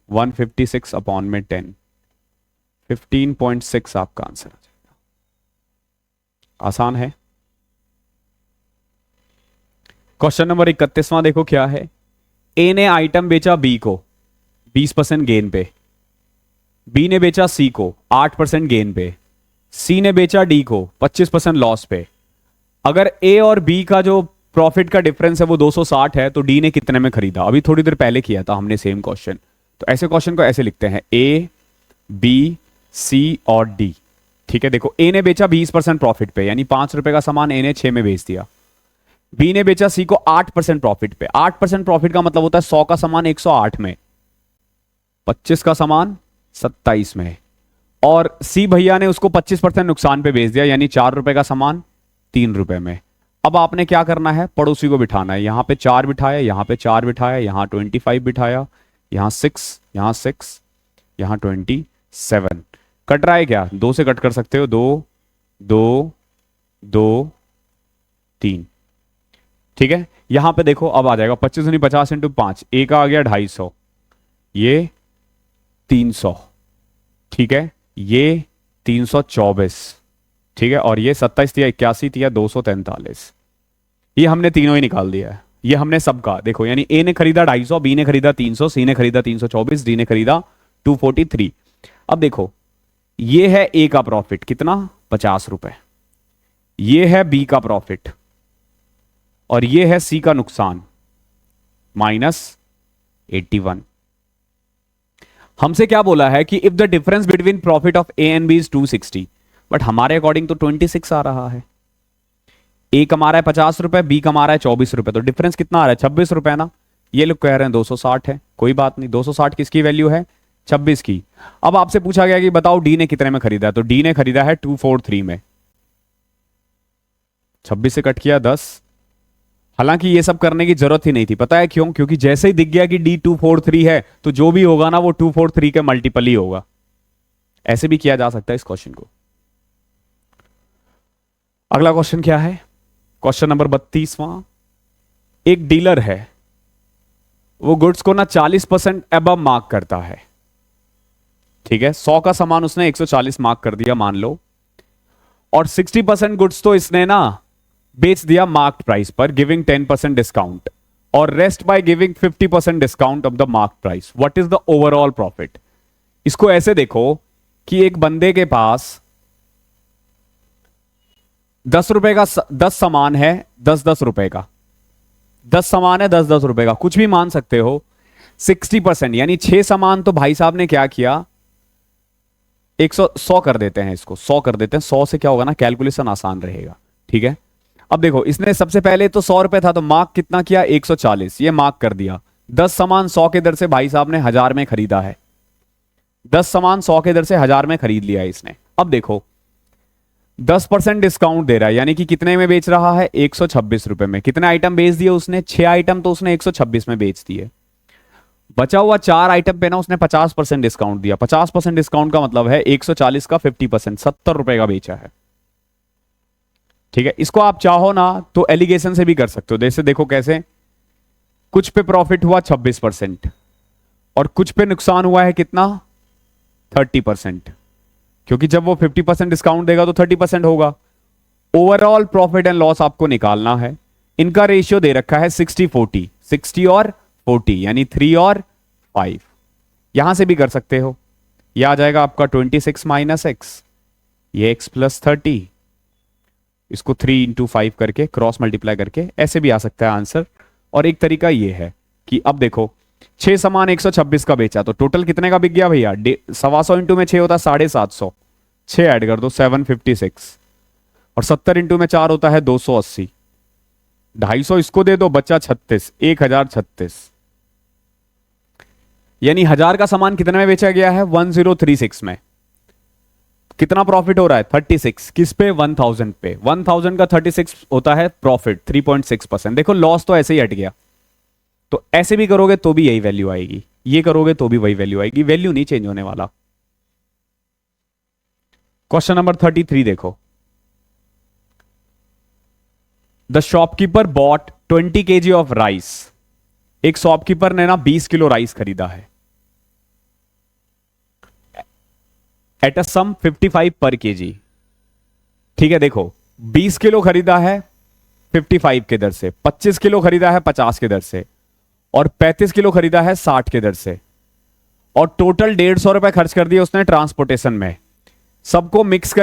156 अपॉन में 10, 15.6 आपका आंसर आ जाएगा। आसान है। क्वेश्चन नंबर 31वां देखो क्या है। ए ने आइटम बेचा बी को 20% गेन पे, बी ने बेचा सी को 8% गेन पे, सी ने बेचा डी को 25% लॉस पे। अगर ए और बी का जो प्रॉफिट का डिफरेंस है वो 260 है, तो डी ने कितने में खरीदा? अभी थोड़ी देर पहले किया था हमने सेम क्वेश्चन। तो ऐसे क्वेश्चन को ऐसे लिखते हैं, ए, बी, सी और डी। ठीक है, देखो ए ने बेचा 20% प्रॉफिट पे, यानी 5 रुपए का सामान ए ने 6 में बेच दिया। बी ने बेचा सी को 8% प्रॉफिट पे। 8% प्रॉफिट का मतलब होता है 100 का सामान 108 में, 25 का सामान 27 में, और सी भैया ने उसको 25% नुकसान पे बेच दिया, यानी 4 रुपए का सामान 3 रुपए में। अब आपने क्या करना है? पड़ोसी को बिठाना है। यहां पे 4 बिठाया, यहां पे 4 बिठाया, यहां 25 बिठाया, यहां 6, यहां 6, यहां 27। कट रहा है क्या? 2 से कट कर सकते हो, 2 2 2 3। ठीक है, यहां पे देखो अब आ जाएगा 25 नहीं 50 इंटू 5, एक आ गया 250, ये 300, ठीक है, ये 324, ठीक है, और ये 27 दिया, 81 दिया, 243। ये हमने तीनों ही निकाल दिया है। ये हमने सबका देखो, यानी ए ने खरीदा 250, बी ने खरीदा 300, सी ने खरीदा 324, डी ने खरीदा 243। अब देखो ये है ए का प्रॉफिट कितना? 50 रुपए। ये है बी का प्रॉफिट और ये है सी का नुकसान -81। हमसे क्या बोला है कि if the difference between profit of A and B is 260, but हमारे अकॉर्डिंग तो 26 आ रहा है। ए कमा रहा है 50 रुपए, बी कमा रहा है 24 रुपए, तो डिफरेंस कितना आ रहा है? 26 रुपए ना। ये लोग कह रहे हैं 260 है, कोई बात नहीं, 260 किसकी वैल्यू है? 26 की। अब आपसे पूछा गया कि बताओ डी ने कितने में खरीदा है, तो डी ने खरीदा है 243 में। 26 से कट किया 10। हालांकि ये सब करने की जरूरत ही नहीं थी, पता है क्यों? क्योंकि जैसे ही दिख गया कि डी 243 है, तो जो भी होगा ना वो 243 के मल्टीपल ही होगा। ऐसे भी किया जा सकता है इस क्वेश्चन को। अगला क्वेश्चन क्या है? क्वेश्चन नंबर 32वां। एक डीलर है, वो गुड्स को ना 40% अबव मार्क करता है, ठीक है, 100 का सामान उसने 140 मार्क कर दिया मान लो, और 60% गुड्स तो इसने ना बेच दिया मार्क्ड प्राइस पर, गिविंग 10% डिस्काउंट, और rest by giving 50% discount of the marked price. What is the overall profit? इसको ऐसे देखो कि एक बंदे के पास 10 रुपए का 10 सामान है, 10 रुपए का 10 सामान है, 10 रुपए का, कुछ भी मान सकते हो। 60% यानी 6 सामान, तो भाई साहब ने क्या किया? 100 कर देते हैं, इसको 100 कर देते हैं। 100 से क्या होगा ना, कैलकुलेशन आसान रहेगा, ठीक है। अब देखो इसने सबसे पहले तो 100 रुपए था, तो मार्क कितना किया? 140, ये मार्क कर दिया। 10 सामान 100 के दर से भाई साहब ने 1000 में खरीदा है। 10 सामान 100 के दर से 1000 में खरीद लिया है इसने। अब देखो 10% डिस्काउंट दे रहा है, यानी कि कितने में बेच रहा है? 126 रुपए में। कितने आइटम बेच दिए उसने? 6 आइटम, तो उसने 126 में बेच दिए। बचा हुआ 4 आइटम पे ना उसने 50% डिस्काउंट दिया। 50% डिस्काउंट का मतलब है 140 का 50%, 70 रुपए का बेचा है, ठीक है। इसको आप चाहो ना तो एलिगेशन से भी कर सकते हो। जैसे देखो कैसे, कुछ पे प्रॉफिट हुआ 26% और कुछ पे नुकसान हुआ है कितना? 30%, क्योंकि जब वो 50% डिस्काउंट देगा तो 30% होगा। ओवरऑल प्रॉफिट एंड लॉस आपको निकालना है। इनका रेशियो दे रखा है 60-40, 60 और 40, यानी 3 और 5। यहां से भी कर सकते हो। यह आ जाएगा आपका 26 माइनस एक्स, ये x प्लस 30, इसको 3 इंटू 5 करके क्रॉस मल्टीप्लाई करके ऐसे भी आ सकता है आंसर। और एक तरीका ये है कि अब देखो 6 सामान 126 का बेचा, तो टोटल कितने का बिक गया भैया? 125 इंटू में 6 होता है 750, 6 ऐड कर दो 756, और 70 इंटू में 4 होता है 280, 250 इसको दे दो, बच्चा 36, 1036। यानी 1000 का सामान कितने में बेचा गया है? 1036 में। कितना प्रॉफिट हो रहा है? 36। किस पे? 1000 पे। 1000 का 36 होता है प्रॉफिट, 3.6%। देखो लॉस तो ऐसे ही हट गया। तो ऐसे भी करोगे तो भी यही वैल्यू आएगी, ये करोगे तो भी वही वैल्यू आएगी, वैल्यू नहीं चेंज होने वाला। क्वेश्चन नंबर 33 देखो। The shopkeeper bot 20 kg of rice. एक शॉपकीपर ने ना 20 किलो राइस खरीदा है एट अ सम 55 पर केजी। ठीक है, देखो 20 किलो खरीदा है 55 के दर से, 25 किलो खरीदा है 50 के दर से, और 35 किलो खरीदा है 60 के दर से, और टोटल 150 रुपए खर्च कर दिए उसने ट्रांसपोर्टेशन में। सबको मिक्स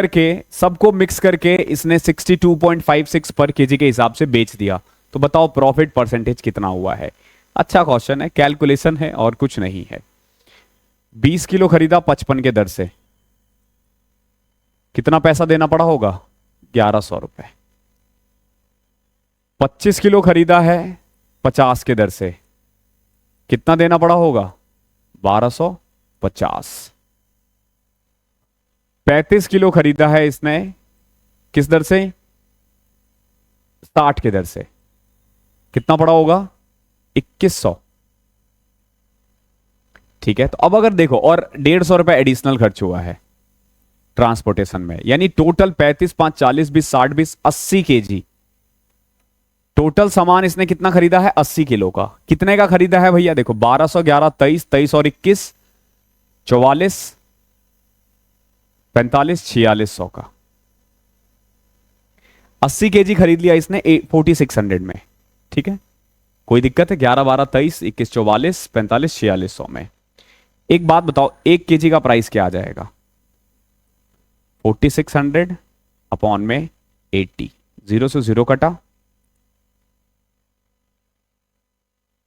करके इसने 62.56 पर केजी के हिसाब से बेच दिया। तो बताओ प्रॉफिट परसेंटेज कितना हुआ है? अच्छा क्वेश्चन है, कैलकुलेशन है और कुछ नहीं है। 20 किलो खरीदा 55 के दर से, कितना पैसा देना पड़ा होगा? 1100 रुपए। 25 किलो खरीदा है 50 के दर से, कितना देना पड़ा होगा? 1250। 35 किलो खरीदा है इसने किस दर से? 60 के दर से, कितना पड़ा होगा? 2100। ठीक है, तो अब अगर देखो और 150 रुपए एडिशनल खर्च हुआ है ट्रांसपोर्टेशन में, यानी टोटल 35, 5, 40, 20, 60, 20, 80 केजी टोटल सामान इसने कितना खरीदा है? 80 किलो का। कितने का खरीदा है भैया? देखो 1200, 11, 23, 23 और 21, 44, 45, 4600 का। 80 केजी खरीद लिया इसने 4600 में। ठीक है, कोई दिक्कत है? 11, 12, 23, 21, 44, 45, 4600 में। एक बात बताओ, 1 केजी का प्राइस क्या आ जाएगा? 4600 अपॉन में 80, 0 से 0 कटा,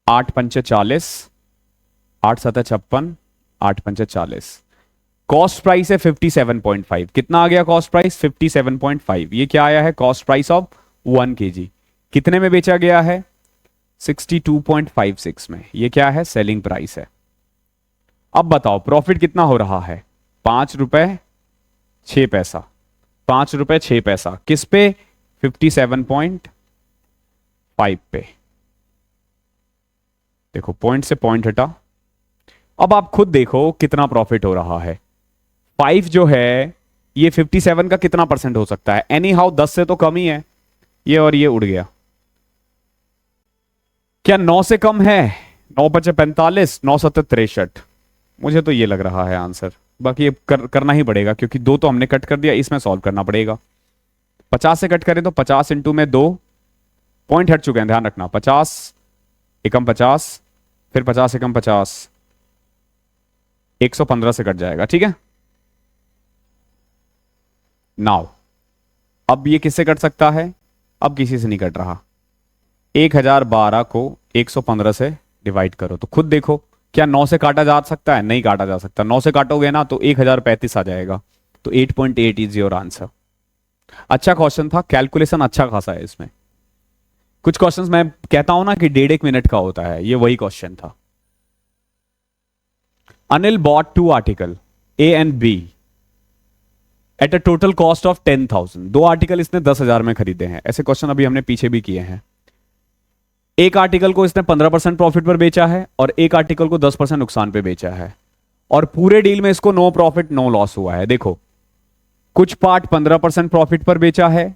8 पंचे 40, 8 सतह 56, 8 पंचे 40। कॉस्ट प्राइस है 57.5। कितना आ गया कॉस्ट प्राइस? 57.5। ये क्या आया है? Cost price of 1 KG. कितने में बेचा गया है? 62.56 में। ये क्या है? सेलिंग प्राइस है। अब बताओ प्रॉफिट कितना हो रहा है? 5 रुपए 6 पैसा। 5 रुपए 6 पैसा किस पे? 57.5 पे। देखो पॉइंट से पॉइंट हटा। अब आप खुद देखो कितना प्रॉफिट हो रहा है। 5 जो है ये 57 का कितना परसेंट हो सकता है? एनी हाउ 10 से तो कम ही है ये, और ये उड़ गया। क्या 9 से कम है? 9 पचे 45, 9 सत्तर 63। मुझे तो ये लग रहा है आंसर। बाकी ये करना ही पड़ेगा क्योंकि 2 तो हमने कट कर दिया, इसमें सॉल्व करना पड़ेगा। 50 से कट करें तो 50 इंटू में 2 पॉइंट हट चुके हैं, ध्यान रखना। 50 एकम 50, फिर 50 एकम 50, 115 से कट जाएगा। ठीक है, नाउ अब ये किससे कट सकता है? अब किसी से नहीं कट रहा। 1012 को 115 से डिवाइड करो तो खुद देखो, क्या 9 से काटा जा सकता है? नहीं काटा जा सकता। 9 से काटोगे ना तो 1035 आ जाएगा। तो 8.8 इज योर आंसर। अच्छा क्वेश्चन था, कैलकुलेशन अच्छा खासा है इसमें। कुछ क्वेश्चंस मैं कहता हूं ना कि 1.5 मिनट का होता है, ये वही क्वेश्चन था। Anil bought 2 article A and B at a total cost of 10,000। 2 article इसने 10,000 में खरीदे हैं। ऐसे क्वेश्चन अभी हमने पीछे भी किए हैं। एक आर्टिकल को इसने 15% प्रॉफिट पर बेचा है और एक आर्टिकल को 10% नुकसान पे बेचा है, और पूरे डील में इसको नो प्रॉफिट नो लॉस हुआ है। देखो कुछ पार्ट 15% प्रॉफिट पर बेचा है,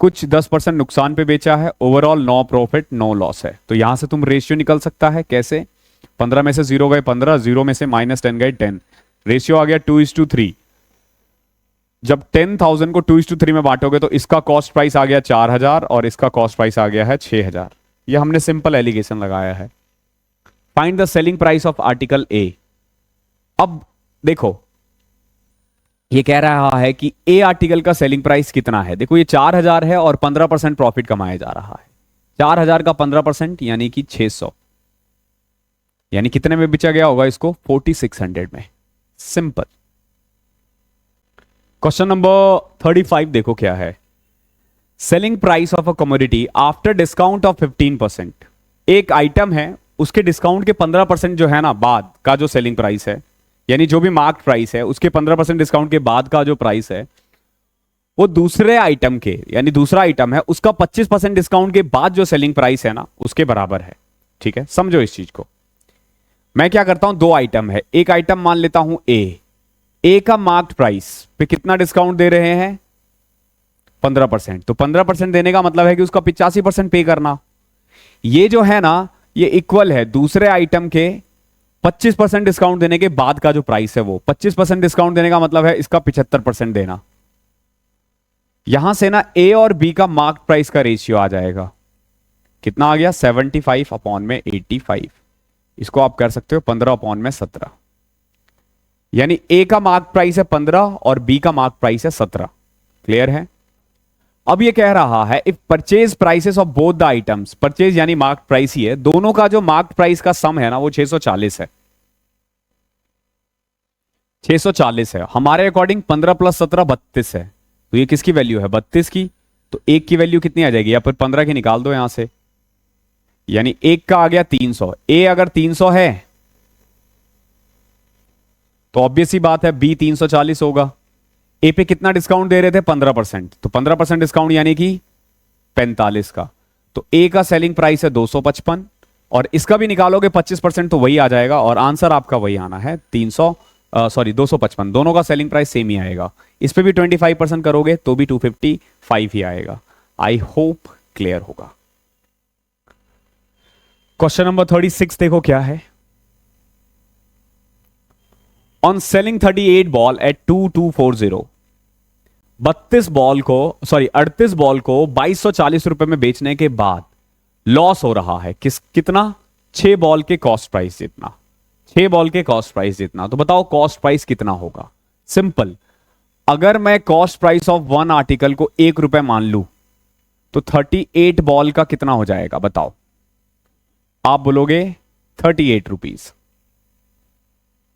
कुछ 10% नुकसान पे बेचा है, overall no profit no loss है। तो यहां से तुम रेशियो निकल सकता है। कैसे? 15 में से 0 गए 15, 0 में से -10 गए 10, रेशियो आ गया 2:3। जब 10,000 को 2:3 में बांटोगे तो इसका कॉस्ट प्राइस आ गया 4,000 और इसका कॉस्ट प्राइस आ गया है 6,000। ये हमने सिंपल एलिगेशन लगाया है। Find the selling price of article A. अब देखो ये कह रहा है कि ए आर्टिकल का सेलिंग प्राइस कितना है। देखो ये 4,000 है और 15% प्रॉफिट कमाया जा रहा है। 4,000 का 15% यानी कि 600, यानी कितने में बेचा गया होगा इसको? 4600 में। सिंपल। क्वेश्चन नंबर 35 देखो क्या है। Selling price of a commodity after discount of 15%। एक आइटम है, उसके डिस्काउंट के 15% जो है ना बाद का जो सेलिंग प्राइस है, यानी जो भी मार्क प्राइस है उसके 15% डिस्काउंट के बाद का जो प्राइस है, वो दूसरे आइटम के, यानी दूसरा आइटम है उसका 25% डिस्काउंट के बाद जो सेलिंग प्राइस है ना उसके बराबर है। ठीक है, समझो इस चीज को। मैं क्या करता हूं, दो आइटम है, एक आइटम मान लेता हूं ए का मार्क्ड प्राइस पे कितना डिस्काउंट दे रहे हैं, 15%। तो 15% देने का मतलब है कि उसका 85% पे करना। ये जो है ना ये इक्वल है दूसरे आइटम के 25% डिस्काउंट देने के बाद का जो प्राइस है, वो 25% डिस्काउंट देने का मतलब है इसका 75% देना। यहां से ना ए और बी का मार्क प्राइस का रेशियो आ जाएगा, कितना आ गया, 75 अपॉन में 85। इसको आप कर सकते हो 15 अपॉन में 17, यानी ए का मार्क प्राइस है 15 और बी का मार्क प्राइस है 17। क्लियर है। अब ये कह रहा है if purchase prices of both the items, purchase यानी मार्क प्राइस ही है, दोनों का जो मार्क प्राइस का सम है ना वो 640 है। 640 है। हमारे अकॉर्डिंग 15 प्लस 17 32 है। तो ये किसकी वैल्यू है, 32 की। तो एक की वैल्यू कितनी आ जाएगी, या फिर 15 की निकाल दो यहां से, यानी एक का आ गया 300। ए अगर 300 है तो ऑब्वियस ही बात है बी 340 होगा। ए पे कितना डिस्काउंट दे रहे थे, 15%। तो 15% डिस्काउंट यानी कि 45 का। तो ए का सेलिंग प्राइस है 255 और इसका भी निकालोगे 25% तो वही आ जाएगा और आंसर आपका वही आना है 255। दोनों का सेलिंग प्राइस सेम ही आएगा। इस पे भी 25% करोगे तो भी 255 ही आएगा। आई होप क्लियर होगा। क्वेश्चन नंबर 36 देखो क्या है। On selling 38 ball at 2240, 38 ball को 2240 रुपए में बेचने के बाद लॉस हो रहा है कितना, 6 बॉल के कॉस्ट प्राइस जितना, 6 बॉल के कॉस्ट प्राइस जितना। तो बताओ कॉस्ट प्राइस कितना होगा। सिंपल, अगर मैं cost price of one article को 1 रुपए मान लू तो 38 बॉल का कितना हो जाएगा बताओ। आप बोलोगे 38 रुपीज।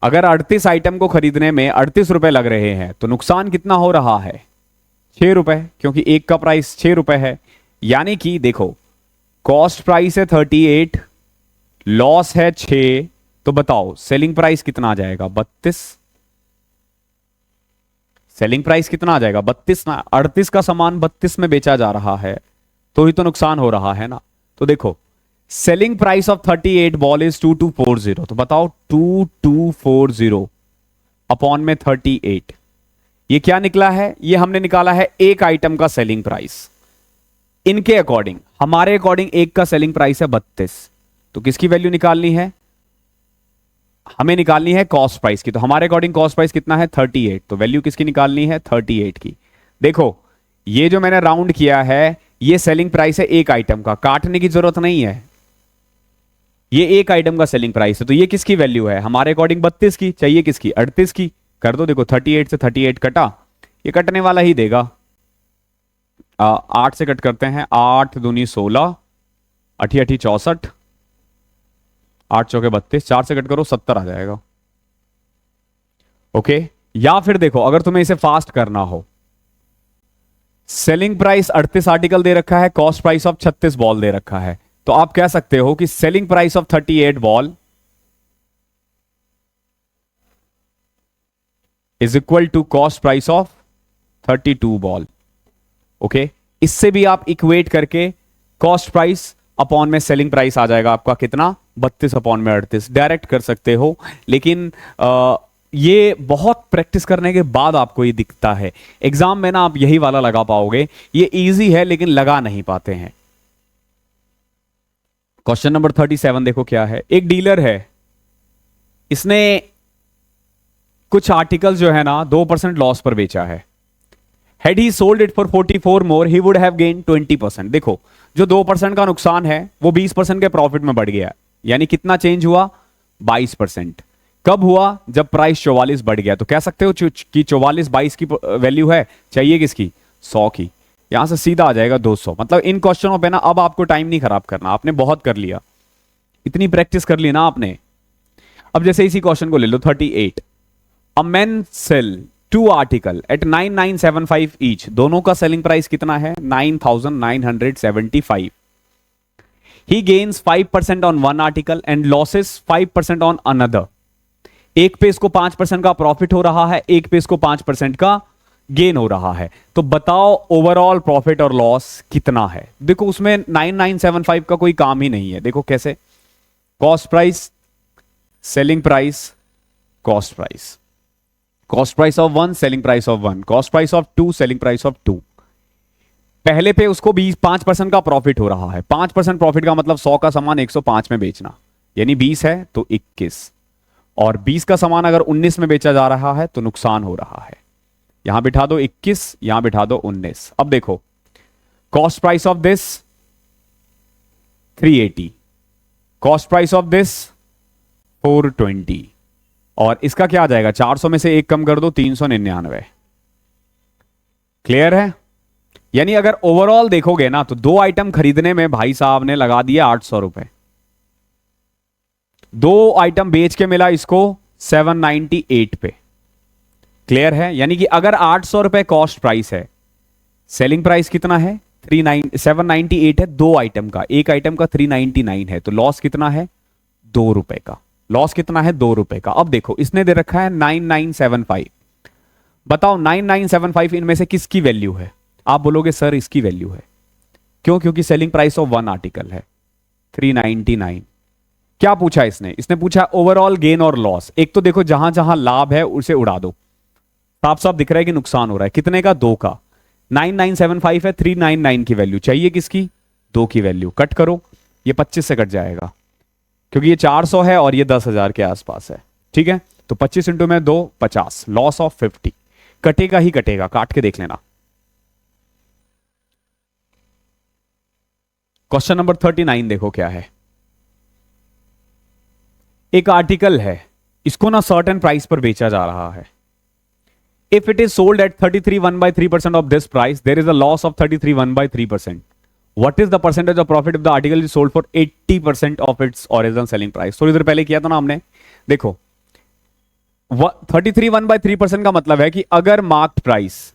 अगर 38 आइटम को खरीदने में 38 रुपए लग रहे हैं तो नुकसान कितना हो रहा है, 6 रुपए, क्योंकि एक का प्राइस 6 रुपए है। यानी कि देखो कॉस्ट प्राइस है 38, लॉस है 6, तो बताओ सेलिंग प्राइस कितना आ जाएगा, 32। सेलिंग प्राइस कितना आ जाएगा, 32 ना। 38 का सामान 32 में बेचा जा रहा है तो ही तो नुकसान हो रहा है ना। तो देखो selling price of 38 ball is 2240। तो बताओ 2240 अपॉन में 38, ये क्या निकला है, ये हमने निकाला है एक आइटम का सेलिंग प्राइस। इनके अकॉर्डिंग, हमारे अकॉर्डिंग एक का सेलिंग प्राइस है 32। तो किसकी वैल्यू निकालनी है, हमें निकालनी है कॉस्ट प्राइस की। तो हमारे अकॉर्डिंग कॉस्ट प्राइस कितना है, 38। तो वैल्यू किसकी निकालनी है, 38 की। देखो ये जो मैंने राउंड किया है ये सेलिंग प्राइस है एक आइटम का, काटने की जरूरत नहीं है, ये एक आइटम का सेलिंग प्राइस है। तो ये किसकी वैल्यू है, हमारे अकॉर्डिंग 32 की, चाहिए किसकी, 38 की। कर दो, देखो 38 से 38 कटा, ये कटने वाला ही देगा। 8 से कट करते हैं, 8 दूनी 16, 8 8 64, 8 चौके 32, 4 से कट करो 70 आ जाएगा। ओके। या फिर देखो अगर तुम्हें इसे फास्ट करना हो, सेलिंग प्राइस 38 आर्टिकल दे रखा है, कॉस्ट प्राइस ऑफ 36 बॉल दे रखा है, तो आप कह सकते हो कि selling price of 38 ball is equal to cost price of 32 ball. Okay, इससे भी आप इक्वेट करके कॉस्ट प्राइस अपॉन में सेलिंग प्राइस आ जाएगा आपका कितना, 32 अपॉन में 38। डायरेक्ट कर सकते हो, लेकिन ये बहुत प्रैक्टिस करने के बाद आपको ये दिखता है। एग्जाम में ना आप यही वाला लगा पाओगे, ये इजी है लेकिन लगा नहीं पाते हैं। क्वेश्चन नंबर 37 देखो क्या है। एक डीलर है, इसने कुछ आर्टिकल जो है ना 2% लॉस पर बेचा है। Had he sold it for 44 more, he would have gained 20%। देखो जो 2% का नुकसान है वो 20% के प्रॉफिट में बढ़ गया, यानी कितना चेंज हुआ, 22%। कब हुआ, जब प्राइस 44 बढ़ गया। तो कह सकते हो कि 44 22 की वैल्यू है, चाहिए किसकी, 100 की। यहां से सीधा आ जाएगा 200। मतलब इन क्वेश्चनों पे ना अब आपको टाइम नहीं खराब करना, आपने बहुत कर लिया, इतनी प्रैक्टिस कर ली ना आपने। अब जैसे इसी क्वेश्चन को ले लो 38, a man sell 2 article at 9975 each, दोनों का सेलिंग प्राइस कितना है 9975. ही gains 5% on one article and losses 5% on another. एक पे इसको 5% का प्रॉफिट हो रहा है, एक पे इसको 5% का गेन हो रहा है. तो बताओ ओवरऑल प्रॉफिट और लॉस कितना है. देखो उसमें 9975 का कोई काम ही नहीं है. देखो कैसे, cost price, selling price, cost price, cost price of 1, selling price of 1, cost price of 2, selling price of 2. पहले पे उसको 5% का प्रॉफिट हो रहा है. 5% प्रॉफिट का मतलब 100 का सामान 105 में बेचना, यानी 20 है तो 21, और 20 का सामान अगर 19 में बेचा जा रहा है तो नुकसान हो रहा है. यहां बिठा दो 21, यहां बिठा दो 19. अब देखो cost price of this 380, cost price of this 420, और इसका क्या आ जाएगा, 400 में से एक कम कर दो 399. क्लियर है. यानी अगर ओवरऑल देखोगे ना तो दो आइटम खरीदने में भाई साहब ने लगा दिया 800 रुपए. दो आइटम बेच के मिला इसको 798 पे. क्लियर है. यानी कि अगर 800 रुपए कॉस्ट प्राइस है, सेलिंग प्राइस कितना है 798 है दो आइटम का, एक आइटम का 399 है, तो लॉस कितना है 2 रुपए का. लॉस कितना है 2 रुपए का. अब देखो इसने दे रखा है 9975. बताओ 9975 इनमें से किसकी वैल्यू है. आप बोलोगे सर इसकी वैल्यू है. क्यों? क्योंकि सेलिंग प्राइस ऑफ 1 आर्टिकल है 399. क्या पूछा इसने, इसने पूछा ओवरऑल गेन और लॉस. एक तो देखो जहां जहां लाभ है उसे उड़ा दो, साफ साफ दिख रहा है कि नुकसान हो रहा है. कितने का, 2 का. 9975 है, 399 की वैल्यू चाहिए किसकी, 2 की वैल्यू. कट करो, ये 25 से कट जाएगा क्योंकि ये 400 है और ये 10,000 के आसपास है. ठीक है, तो 25 इंटू में 2 50, लॉस ऑफ 50. कटेगा ही कटेगा, काट के देख लेना. क्वेश्चन नंबर 39 देखो क्या है. एक आर्टिकल है, इसको ना सर्टेन प्राइस पर बेचा जा रहा है. If it is sold at 33 1/3% of this price, there is a loss of 33 1/3%. What is the percentage of profit if the article is sold for 80% of its original selling price. थोड़ी देर पहले किया था ना हमने. देखो 33 1/3% का मतलब है कि अगर मार्क्ड प्राइस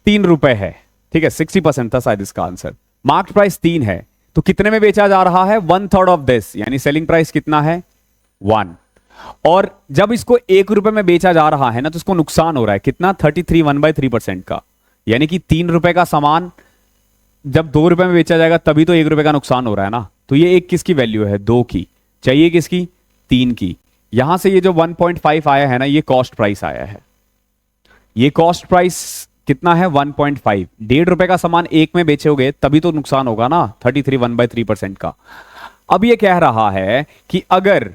3 रुपए है, ठीक है, 60% था शायद इसका आंसर. मार्क्ड प्राइस 3 है तो कितने में बेचा जा रहा है, 1/3 ऑफ दिस, यानी सेलिंग प्राइस कितना है 1. और जब इसको 1 रुपए में बेचा जा रहा है ना तो इसको नुकसान हो रहा है कितना, 33 1/3% का. यानी कि 3 रुपए का सामान जब 2 रुपए में बेचा जाएगा तभी तो 1 रुपए का नुकसान हो रहा है ना. तो ये एक किसकी वैल्यू है, 2 की. चाहिए किसकी, 3 की. यहां से ये जो 1.5 आया है ना, ये कॉस्ट प्राइस आया है. ये कॉस्ट प्राइस कितना है 1.5. 1.5 रुपए का सामान एक में बेचोगे तभी तो नुकसान होगा ना, 33 1/3% का. अब ये कह रहा है कि अगर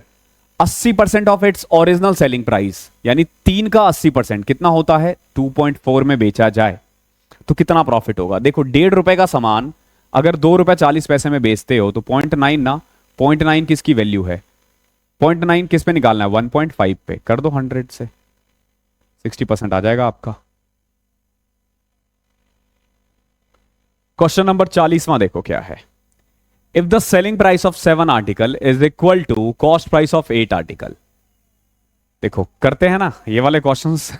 80% of its original selling price, यानी 3 का 80% कितना होता है 2.4 में बेचा जाए तो कितना प्रॉफिट होगा. देखो 1.5 रुपए का सामान अगर 2 रुपए 40 पैसे में बेचते हो तो 0.9 ना, 0.9 किसकी वैल्यू है, 0.9 किस पे निकालना है 1.5 पे. कर दो 100 से, 60% आ जाएगा आपका. क्वेश्चन नंबर 40वां देखो क्या है. If the selling price of 7 article is equal to cost price of 8 article. देखो करते हैं ना ये वाले questions.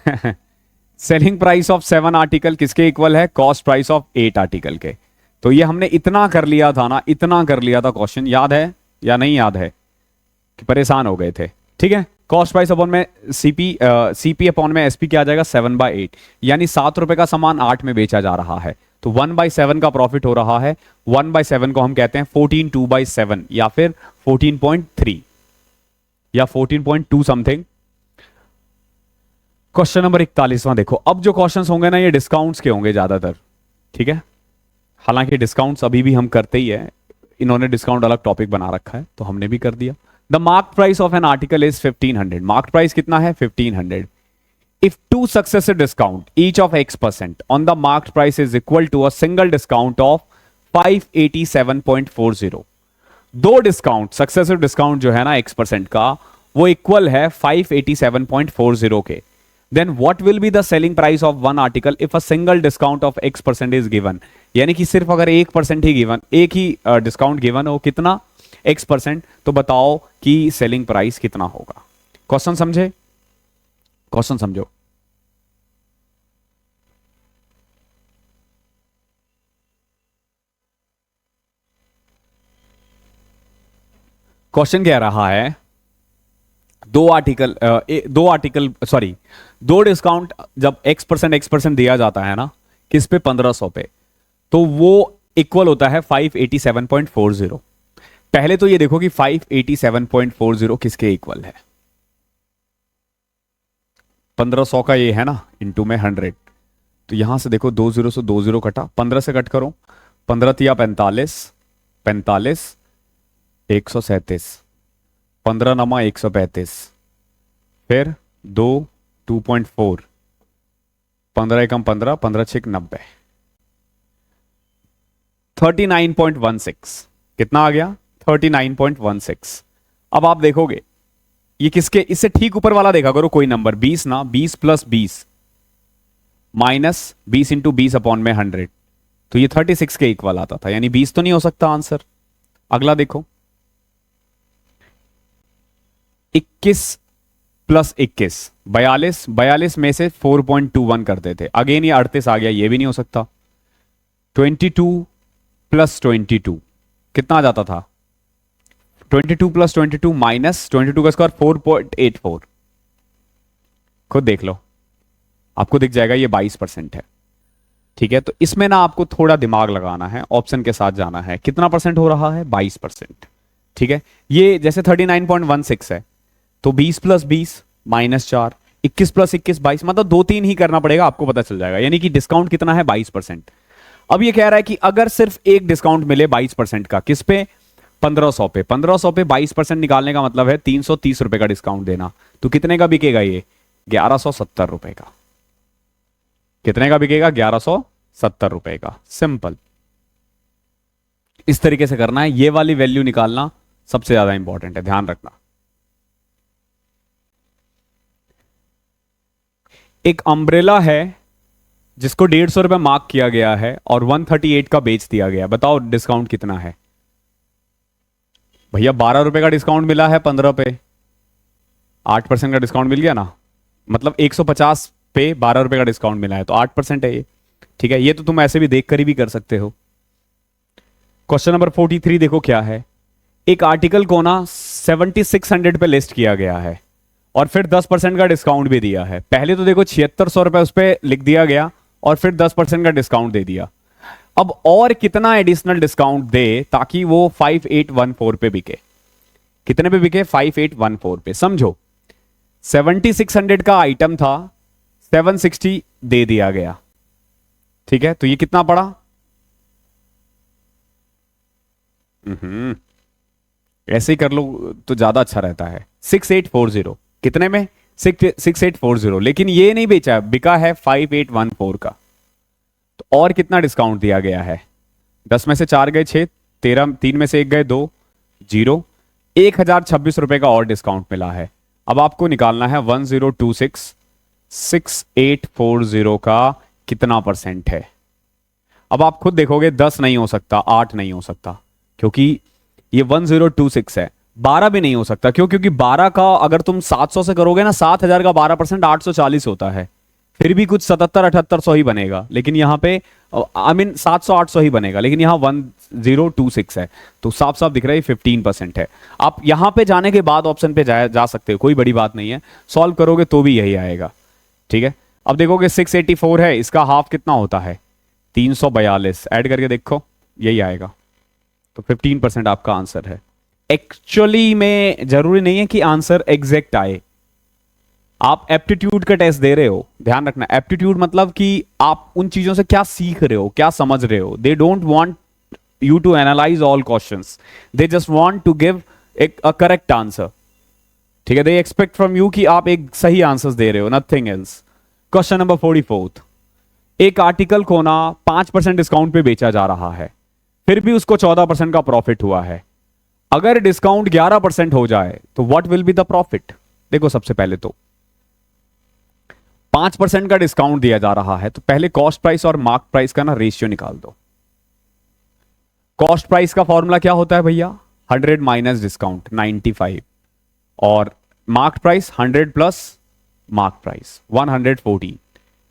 Selling price of 7 article किसके इक्वल है, कॉस्ट प्राइस ऑफ 8 आर्टिकल के. तो ये हमने इतना कर लिया था ना, इतना कर लिया था. क्वेश्चन याद है या नहीं याद है कि परेशान हो गए थे. ठीक है, कॉस्ट प्राइस अपॉन में सीपी अपॉन में एसपी क्या आ जाएगा 7/8, यानी 7 रुपए का सामान 8 में बेचा जा रहा है तो 1/7 का प्रॉफिट हो रहा है. 1/7 को हम कहते हैं 14 2/7 या फिर 14.3 या 14.2 समथिंग. क्वेश्चन नंबर 41वां देखो. अब जो क्वेश्चंस होंगे ना ये डिस्काउंट्स के होंगे ज्यादातर. ठीक है, हालांकि डिस्काउंट्स अभी भी हम करते ही है, इन्होंने डिस्काउंट अलग टॉपिक बना रखा है तो हमने भी कर दिया. The mark price of an article is 1500. Mark price कितना है 1500. If two successive discount each of X% on the marked price is equal to a single discount of 587.40. दो डिस्काउंट सक्सेसिव डिस्काउंट जो है ना X% का वो equal है 587.40 के. Then what will be the selling price of one article if a single discount of X% is given. यानी कि सिर्फ अगर 1% ही गिवन, एक ही डिस्काउंट गिवन हो, कितना X%, तो बताओ कि सेलिंग प्राइस कितना होगा. क्वेश्चन समझे, क्वेश्चन समझो. क्वेश्चन कह रहा है दो डिस्काउंट जब x% दिया जाता है ना, किस पे, 1500 पे, तो वो इक्वल होता है 587.40। पहले तो ये देखो कि 587.40 किसके इक्वल है। 1500 का ये है ना, इंटू में 100, तो यहां से देखो 20 से 20 कटा, 15 से कट करो, 15 तिया 45, 45, 137, 15 नमा 135, फिर 2.4, 15 एकम 15, 15 छिक 90, 39.16। कितना आ गया? 39.16। अब आप देखोगे ये किसके, इससे ठीक ऊपर वाला देखा करो कोई नंबर, 20 ना, 20 प्लस 20 माइनस 20 इंटू 20 अपॉन में 100, तो ये 36 के इक्वल आता था, यानी 20 तो नहीं हो सकता आंसर। अगला देखो, 21 प्लस 21, 42, 42 में से 4.21 करते थे, अगेन ये 38 आ गया, ये भी नहीं हो सकता। 22 प्लस 22 कितना आ जाता था? 22 प्लस 22 माइनस 22 का स्क्वायर 4.84। खुद देख लो, आपको दिख जाएगा ये 22% है। ठीक है, तो इसमें ना आपको थोड़ा दिमाग लगाना है, ऑप्शन के साथ जाना है। कितना परसेंट हो रहा है? 22%। ठीक है, ये जैसे 39.16 है, तो 20 प्लस 20 माइनस 4, 21 प्लस 21 22, मतलब 2-3 ही करना पड़ेगा, आपको पता चल जाएगा। यानी कि डिस्काउंट कितना है? 22%। अब ये कह रहा है कि अगर सिर्फ एक डिस्काउंट मिले 22% का, किस पे? 1500 पे। 1500 पे 22% निकालने का मतलब है 330 रुपए का डिस्काउंट देना। तो कितने का बिकेगा ये? 1170 रुपए का। कितने का बिकेगा? 1170 रुपए का। सिंपल, इस तरीके से करना है। ये वाली वैल्यू निकालना सबसे ज्यादा इंपॉर्टेंट है, ध्यान रखना। एक अम्ब्रेला है जिसको 150 रुपए मार्क किया गया है और 138 का बेच दिया गया। बताओ डिस्काउंट कितना है? भैया 12 रुपए का डिस्काउंट मिला है 15 पे, 8% का डिस्काउंट मिल गया ना, मतलब 150 पे 12 रुपए का डिस्काउंट मिला है, तो 8% है ये। ठीक है, ये तो तुम ऐसे भी देख कर भी कर सकते हो। क्वेश्चन नंबर 43 देखो क्या है। एक आर्टिकल को ना 7600 पे लिस्ट किया गया है और फिर 10% का डिस्काउंट भी दिया है। पहले तो देखो 7600 रुपए उस पर लिख दिया गया और फिर 10% का डिस्काउंट दे दिया। अब और कितना एडिशनल डिस्काउंट दे ताकि वो 5814 पे बिके? कितने पे बिके? 5814 पे। समझो 7600 का आइटम था, 760 दे दिया गया। ठीक है, तो ये कितना पड़ा? ऐसे ही कर लो तो ज्यादा अच्छा रहता है। 6840। कितने में? 6840। लेकिन ये नहीं बेचा, बिका है 5814 का। तो और कितना डिस्काउंट दिया गया है? 10 में से 4 गए 6, 13, 3 में से 1 गए 2, 0, 1026 रुपए का और डिस्काउंट मिला है। अब आपको निकालना है 1026, 6840 का कितना परसेंट है। अब आप खुद देखोगे 10 नहीं हो सकता, 8 नहीं हो सकता, क्योंकि ये 1026 है। 12 भी नहीं हो सकता, क्यों? क्योंकि 12 का अगर तुम 700 से करोगे ना, 7000 का 12% 840 होता है, फिर भी कुछ 77-7800 ही बनेगा। लेकिन यहाँ पे आई मीन 700-800 ही बनेगा, लेकिन यहाँ 1026 है, तो साफ साफ दिख रहा है 15% है। आप यहाँ पे जाने के बाद ऑप्शन पे जा सकते हो, कोई बड़ी बात नहीं है, सॉल्व करोगे तो भी यही आएगा। ठीक है, अब देखोगे 684 है, इसका हाफ कितना होता है? 342। ऐड करके देखो, यही आएगा। तो 15% आपका आंसर है। एक्चुअली में जरूरी नहीं है कि आंसर एग्जैक्ट आए। आप एप्टीट्यूड का टेस्ट दे रहे हो, ध्यान रखना। एप्टीट्यूड मतलब कि आप उन चीजों से क्या सीख रहे हो, क्या समझ रहे हो। They don't want you to analyze all questions, they just want to give a correct answer. ठीक है, दे एक्सपेक्ट फ्रॉम यू कि आप एक सही आंसर दे रहे हो, नथिंग एल्स। Question number 44। एक आर्टिकल को ना 5% डिस्काउंट पे बेचा जा रहा है, फिर भी उसको 14% का प्रॉफिट हुआ है। अगर डिस्काउंट 11% हो जाए तो what will be the profit? देखो सबसे पहले तो 5% का डिस्काउंट दिया जा रहा है, तो पहले कॉस्ट प्राइस और मार्क प्राइस का ना रेशियो निकाल दो। कॉस्ट प्राइस का फॉर्मूला क्या होता है भैया? 100 माइनस डिस्काउंट 95, और mark price 100 plus mark price 140।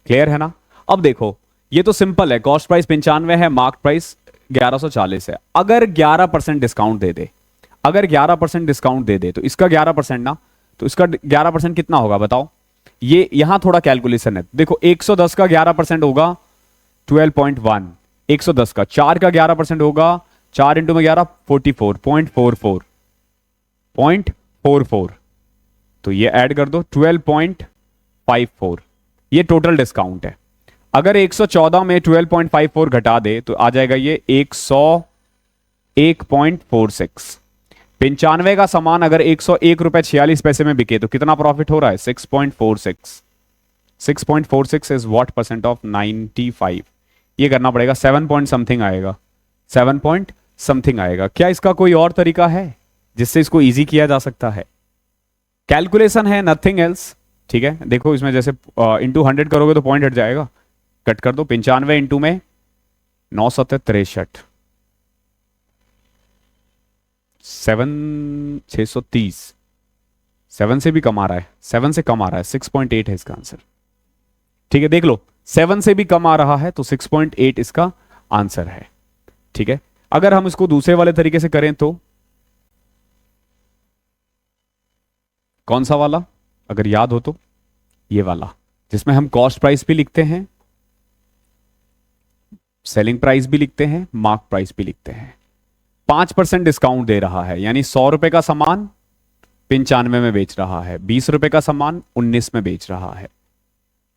Clear है ना? अब देखो ये तो सिंपल है, कॉस्ट प्राइस 95 है, मार्क प्राइस 1140 है। अगर 11% डिस्काउंट दे दे, अगर 11% डिस्काउंट दे दे तो इसका 11% ना, तो इसका 11% कितना होगा बताओ। ये यहां थोड़ा कैलकुलेशन है, देखो 110 का 11% होगा 12.1, 110 का 4 का 11% होगा 4 इंटू में 11 44.44, तो ये ऐड कर दो 12.54, ये टोटल डिस्काउंट है। अगर 114 में 12.54 घटा दे तो आ जाएगा ये 101.46। 95 का सामान अगर 101 रुपए 46 पैसे में बिके तो कितना प्रॉफिट हो रहा है 6.46। 6.46 इज व्हाट परसेंट ऑफ 95, ये करना पड़ेगा 7 पॉइंट समथिंग आएगा, 7 पॉइंट समथिंग आएगा। क्या इसका कोई और तरीका है जिससे इसको इजी किया जा सकता है? कैलकुलेशन है, नथिंग एल्स। ठीक है, देखो इसमें जैसे इंटू 100 करोगे तो पॉइंट हट जाएगा, कट कर दो। 95 इंटू में 963, 630, 7 से भी कम आ रहा है, 7 से कम आ रहा है, 6.8 है इसका आंसर। ठीक है, देख लो 7 से भी कम आ रहा है तो 6.8 इसका आंसर है। ठीक है, अगर हम इसको दूसरे वाले तरीके से करें तो कौन सा वाला, अगर याद हो तो ये वाला, जिसमें हम कॉस्ट प्राइस भी लिखते हैं, सेलिंग प्राइस भी लिखते हैं, मार्क प्राइस भी लिखते हैं। 5% डिस्काउंट दे रहा है, यानी 100 रुपए का सामान 95 में बेच रहा है, 20 रुपए का सामान 19 में बेच रहा है।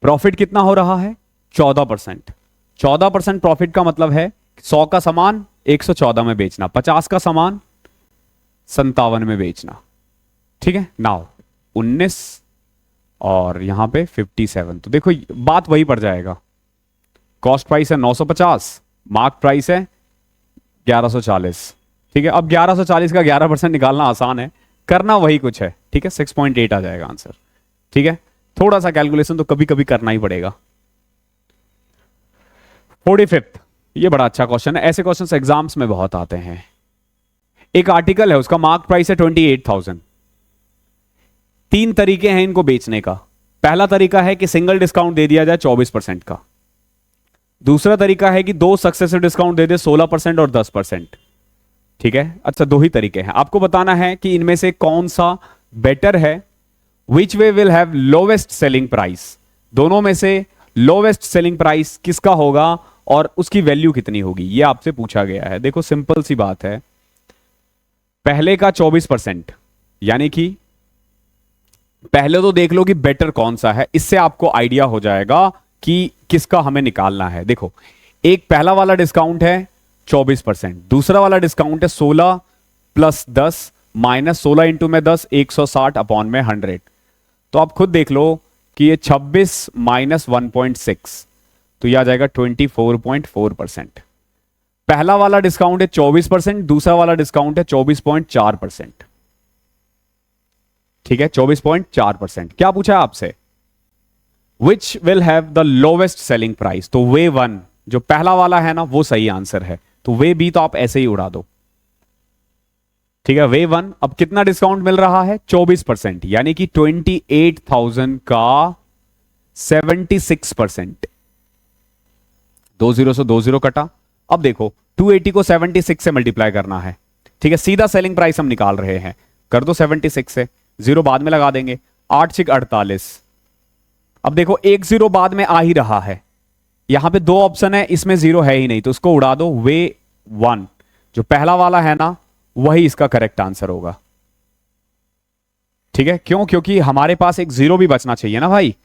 प्रॉफिट कितना हो रहा है 14%। 14% प्रॉफिट का मतलब है 100 का सामान 114 में बेचना, 50 का सामान 57 में बेचना। ठीक है, नाउ 19 और यहां पे 57, तो देखो बात वही पड़ जाएगा। कॉस्ट प्राइस है 950, मार्क प्राइस है 1140। ठीक है, अब 1140 का 11% निकालना आसान है, करना वही कुछ है। ठीक है, 6.8 आ जाएगा आंसर। ठीक है, थोड़ा सा कैलकुलेशन तो कभी कभी करना ही पड़ेगा। 45th, ये बड़ा अच्छा क्वेश्चन है, ऐसे क्वेश्चन एग्जाम्स में बहुत आते हैं। एक आर्टिकल है, उसका मार्क प्राइस है 28,000। 3 तरीके हैं इनको बेचने का। पहला तरीका है कि सिंगल डिस्काउंट दे दिया जाए 24% का। दूसरा तरीका है कि 2 सक्सेसिव डिस्काउंट दे दे 16% और 10%। ठीक है, अच्छा 2 ही तरीके हैं, आपको बताना है कि इनमें से कौन सा बेटर है। Which way will have lowest selling price, दोनों में से लोवेस्ट सेलिंग प्राइस किसका होगा और उसकी वैल्यू कितनी होगी, यह आपसे पूछा गया है। देखो सिंपल सी बात है, पहले का 24%, यानी कि पहले तो देख लो कि बेटर कौन सा है, इससे आपको आइडिया हो जाएगा कि किसका हमें निकालना है। देखो एक पहला वाला डिस्काउंट है 24%, दूसरा वाला डिस्काउंट है 16 प्लस 10 माइनस 16 इंटू में 10 160 अपॉन में 100। तो आप खुद देख लो कि ये 26 माइनस 1.6, तो यह आ जाएगा 24.4%। पहला वाला डिस्काउंट है 24%, दूसरा वाला डिस्काउंट है 24.4%। ठीक है, 24.4%। क्या पूछा है आपसे, which will have the lowest selling price, तो वे 1 जो पहला वाला है ना वो सही आंसर है, तो वे बी तो आप ऐसे ही उड़ा दो। ठीक है, वे 1। अब कितना डिस्काउंट मिल रहा है 24%, यानी कि 28,000 का 76%। 20 से 20 कटा। अब देखो 280 को 76 से मल्टीप्लाई करना है। ठीक है, सीधा सेलिंग प्राइस हम निकाल रहे हैं, कर दो 76 से, 0 बाद में लगा देंगे, 8 6 48। अब देखो 1 0 बाद में आ ही रहा है, यहां पे 2 ऑप्शन है, इसमें 0 है ही नहीं, तो उसको उड़ा दो। वे 1 जो पहला वाला है ना वही इसका करेक्ट आंसर होगा। ठीक है, क्यों, क्योंकि हमारे पास एक 0 भी बचना चाहिए ना भाई।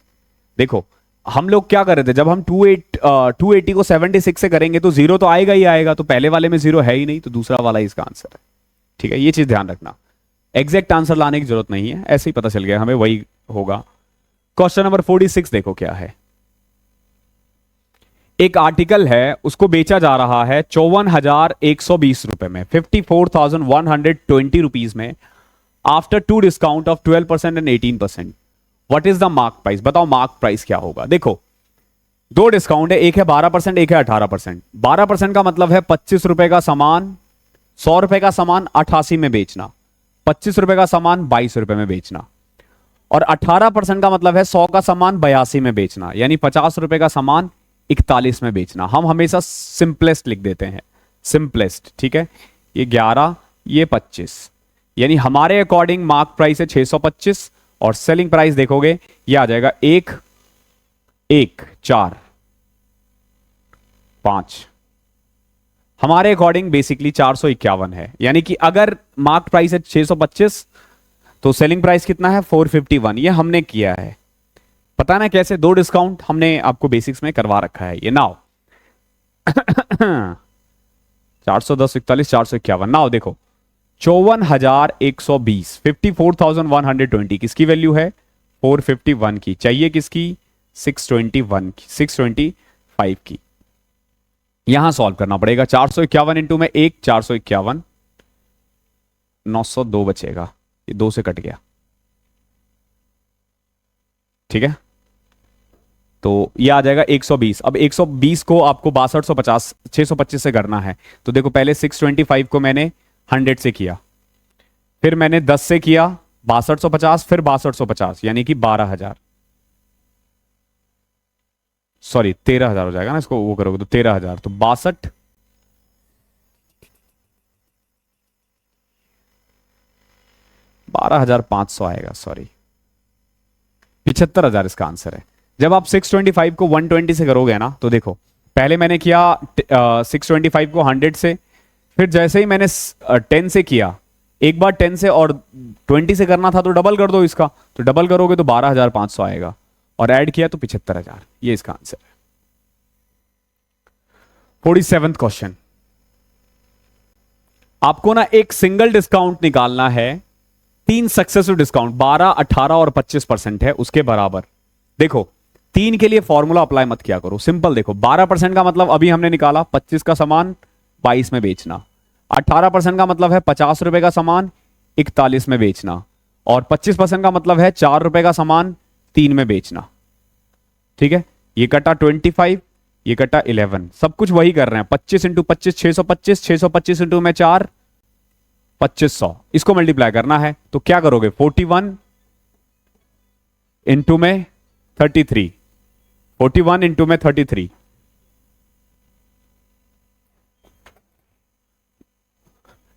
देखो हम लोग क्या कर रहे थे, जब हम 280 को 76 से करेंगे तो 0 तो आएगा ही आएगा, तो पहले वाले में 0 है ही नहीं, तो दूसरा वाला ही इसका आंसर है। ठीक है, ये चीज ध्यान रखना, एग्जैक्ट आंसर लाने की जरूरत नहीं है, ऐसे ही पता चल गया हमें वही होगा। क्वेश्चन नंबर 46 देखो क्या है। एक आर्टिकल है, उसको बेचा जा रहा है 54,120 रुपए में, 54,120 रुपीज में, after 2 discount of 12% and 18%। What is the mark price, बताओ मार्क प्राइस क्या होगा। देखो 2 डिस्काउंट है, एक है 12%, एक है 18%। 12% का मतलब है 25 रुपए का सामान, 100 रुपए का सामान 88 में बेचना, 25 रुपए का सामान 22 रुपए में बेचना। और 18% का मतलब है 100 का सामान 82 में बेचना, यानी 50 रुपए का सामान 41 में बेचना। हम हमेशा सिंपलेस्ट लिख देते हैं, सिंपलेस्ट। ठीक है, ये 11 ये 25, यानी हमारे अकॉर्डिंग मार्क प्राइस है 625 और सेलिंग प्राइस देखोगे ये आ जाएगा 1,1,4,5। हमारे अकॉर्डिंग बेसिकली 451 है, यानी कि अगर मार्क प्राइस है 625 तो सेलिंग प्राइस कितना है 451। ये हमने किया है, पता ना कैसे, 2 डिस्काउंट हमने आपको बेसिक्स में करवा रखा है ये। नाउ 410, 41, 451। नाउ देखो 54,120, 54,120 किसकी वैल्यू है 451 की, चाहिए किसकी 621 की, 625 की। यहां सॉल्व करना पड़ेगा। 451 इंटू में 1, 451, 902 बचेगा, ये 2 से कट गया, ठीक है। तो ये आ जाएगा 120। अब 120 को आपको 6250 625 से करना है। तो देखो पहले 625 को मैंने 100 से किया, फिर मैंने 10 से किया 6250, फिर 6250 यानी कि 12,000, सॉरी 13,000 हो जाएगा ना, इसको वो करोगे तो 13,000, तो 62 12,500 आएगा, सॉरी 75,000 इसका आंसर है। जब आप 625 को 120 से करोगे ना, तो देखो पहले मैंने किया 625 को 100 से, फिर जैसे ही मैंने 10 से किया, एक बार 10 से और 20 से करना था तो डबल कर दो इसका, तो डबल करोगे तो 12,500 आएगा, और ऐड किया तो 75,000, ये इसका आंसर है। 47th क्वेश्चन, आपको ना एक सिंगल डिस्काउंट निकालना है, 3 सक्सेसिव डिस्काउंट 12, 18 और 25% है उसके बराबर। देखो 3 के लिए फॉर्मूला अप्लाई मत किया करो, सिंपल देखो 12% का मतलब अभी हमने निकाला 25 का सामान 22 में बेचना, 18% का मतलब है 50 रुपए का सामान 41 में बेचना, और 25% का मतलब है 4 रुपए का सामान 3 में बेचना, ठीक है। ये कटा 25, ये कटा 11, सब कुछ वही कर रहे हैं। 25 इंटू 25 625, 625 इंटू में 4 2500, इसको मल्टीप्लाई करना है तो क्या करोगे 41 इंटू में 33, 41 इंटू में 33,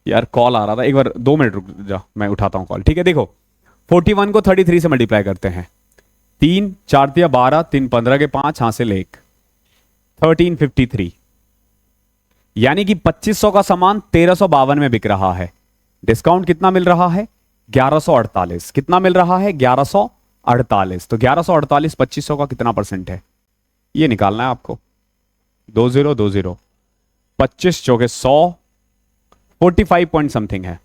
यार कॉल आ रहा था, एक बार 2 मिनट रुक जा, मैं उठाता हूं कॉल, ठीक है। देखो 41 को 33 से मल्टीप्लाई करते हैं, 3 4 दिया 12, 3 15 के 5 हासिल 1, 1353, यानी कि 2500 का सामान 1352 में बिक रहा है। डिस्काउंट कितना मिल रहा है 1148, कितना मिल रहा है 1148, तो 1148 2500 का कितना परसेंट है ये निकालना है आपको। 2020 25 चौके 100, 45 पॉइंट समथिंग है,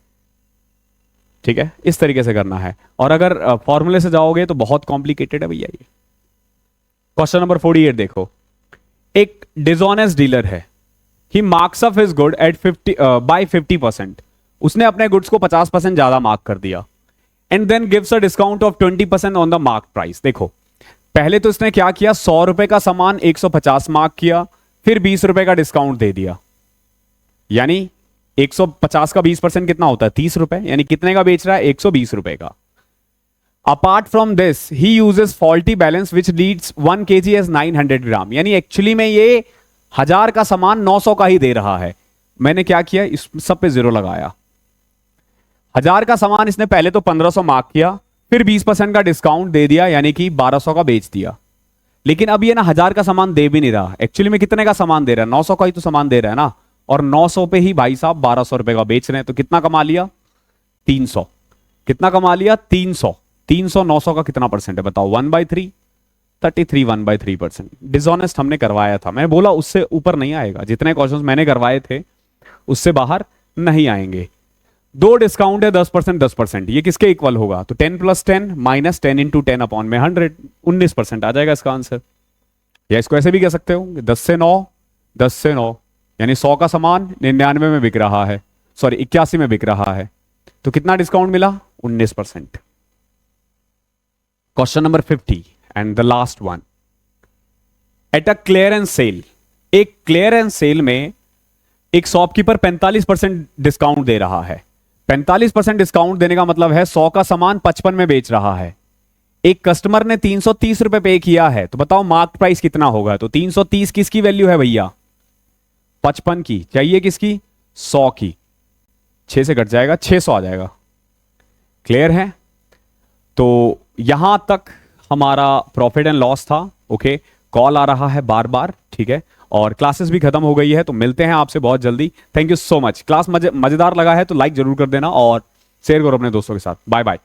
ठीक है। इस तरीके से करना है, और अगर फॉर्मूले से जाओगे तो बहुत कॉम्प्लिकेटेड है भैया ये। क्वेश्चन नंबर 48 देखो, एक डिसऑनेस्ट डीलर है, he marks up his good at 50 by 50%, उसने अपने गुड्स को 50% ज्यादा मार्क कर दिया, and then gives a discount of 20% on the mark price. देखो पहले तो इसने क्या किया, 100 रुपए का सामान 150 मार्क किया, फिर 20 रुपए का डिस्काउंट दे दिया, यानी 150 का 20% कितना होता है 30 रुपए, यानी कितने का बेच रहा है 120 रुपए का। Apart from this he uses faulty balance which leads 1 kg as 900 gram, यानी एक्चुअली में ये 1000 का सामान 900 का ही दे रहा है। मैंने क्या किया, इस सब पे 0 लगाया। 1000 का सामान इसने पहले तो 1500 मार्क किया, फिर 20% का डिस्काउंट दे दिया, यानी कि 1200 का बेच दिया। लेकिन अब ये ना 1000 का सामान दे भी नहीं रहा, एक्चुअली में कितने का सामान दे रहा है 900 का ही तो सामान दे रहा है ना, और 900 पे ही भाई साहब 1200 रुपए का बेच रहे हैं, तो कितना कमा लिया 300, कितना कमा लिया 300, 300 900 का कितना परसेंट है बताओ 1/3, 33 1/3%। डिसऑनेस्ट हमने करवाया था, मैंने बोला उससे ऊपर नहीं आएगा, जितने क्वेश्चंस मैंने करवाए थे उससे बाहर नहीं आएंगे। 2 डिस्काउंट है 10% 10%, ये किसके इक्वल होगा, तो 10 + 10 माइनस 10 इंटू 10 अपॉन में 100, 19% आ जाएगा इसका आंसर। या इसको ऐसे भी कह सकते हो 10 से 9, 10 से 9, यानी 100 का सामान 99 में बिक रहा है, सॉरी 81 में बिक रहा है, तो कितना डिस्काउंट मिला 19%। Question number 50 and the last one, at a clearance sale, एक क्लियरेंस सेल में एक शॉपकीपर 45% डिस्काउंट दे रहा है। 45% डिस्काउंट देने का मतलब है 100 का सामान 55 में बेच रहा है। एक कस्टमर ने 330 रुपए पे किया है, तो बताओ मार्क प्राइस कितना होगा, तो 330 किसकी वैल्यू है भैया 55 की, चाहिए किसकी 100 की, 6 से कट जाएगा 600 आ जाएगा, क्लियर है? तो यहां तक हमारा प्रॉफिट एंड लॉस था। ओके, कॉल आ रहा है बार बार, ठीक है, और क्लासेस भी खत्म हो गई है, तो मिलते हैं आपसे बहुत जल्दी। Thank you so much. Class मजेदार लगा है तो लाइक जरूर कर देना और शेयर करो अपने दोस्तों के साथ। Bye bye.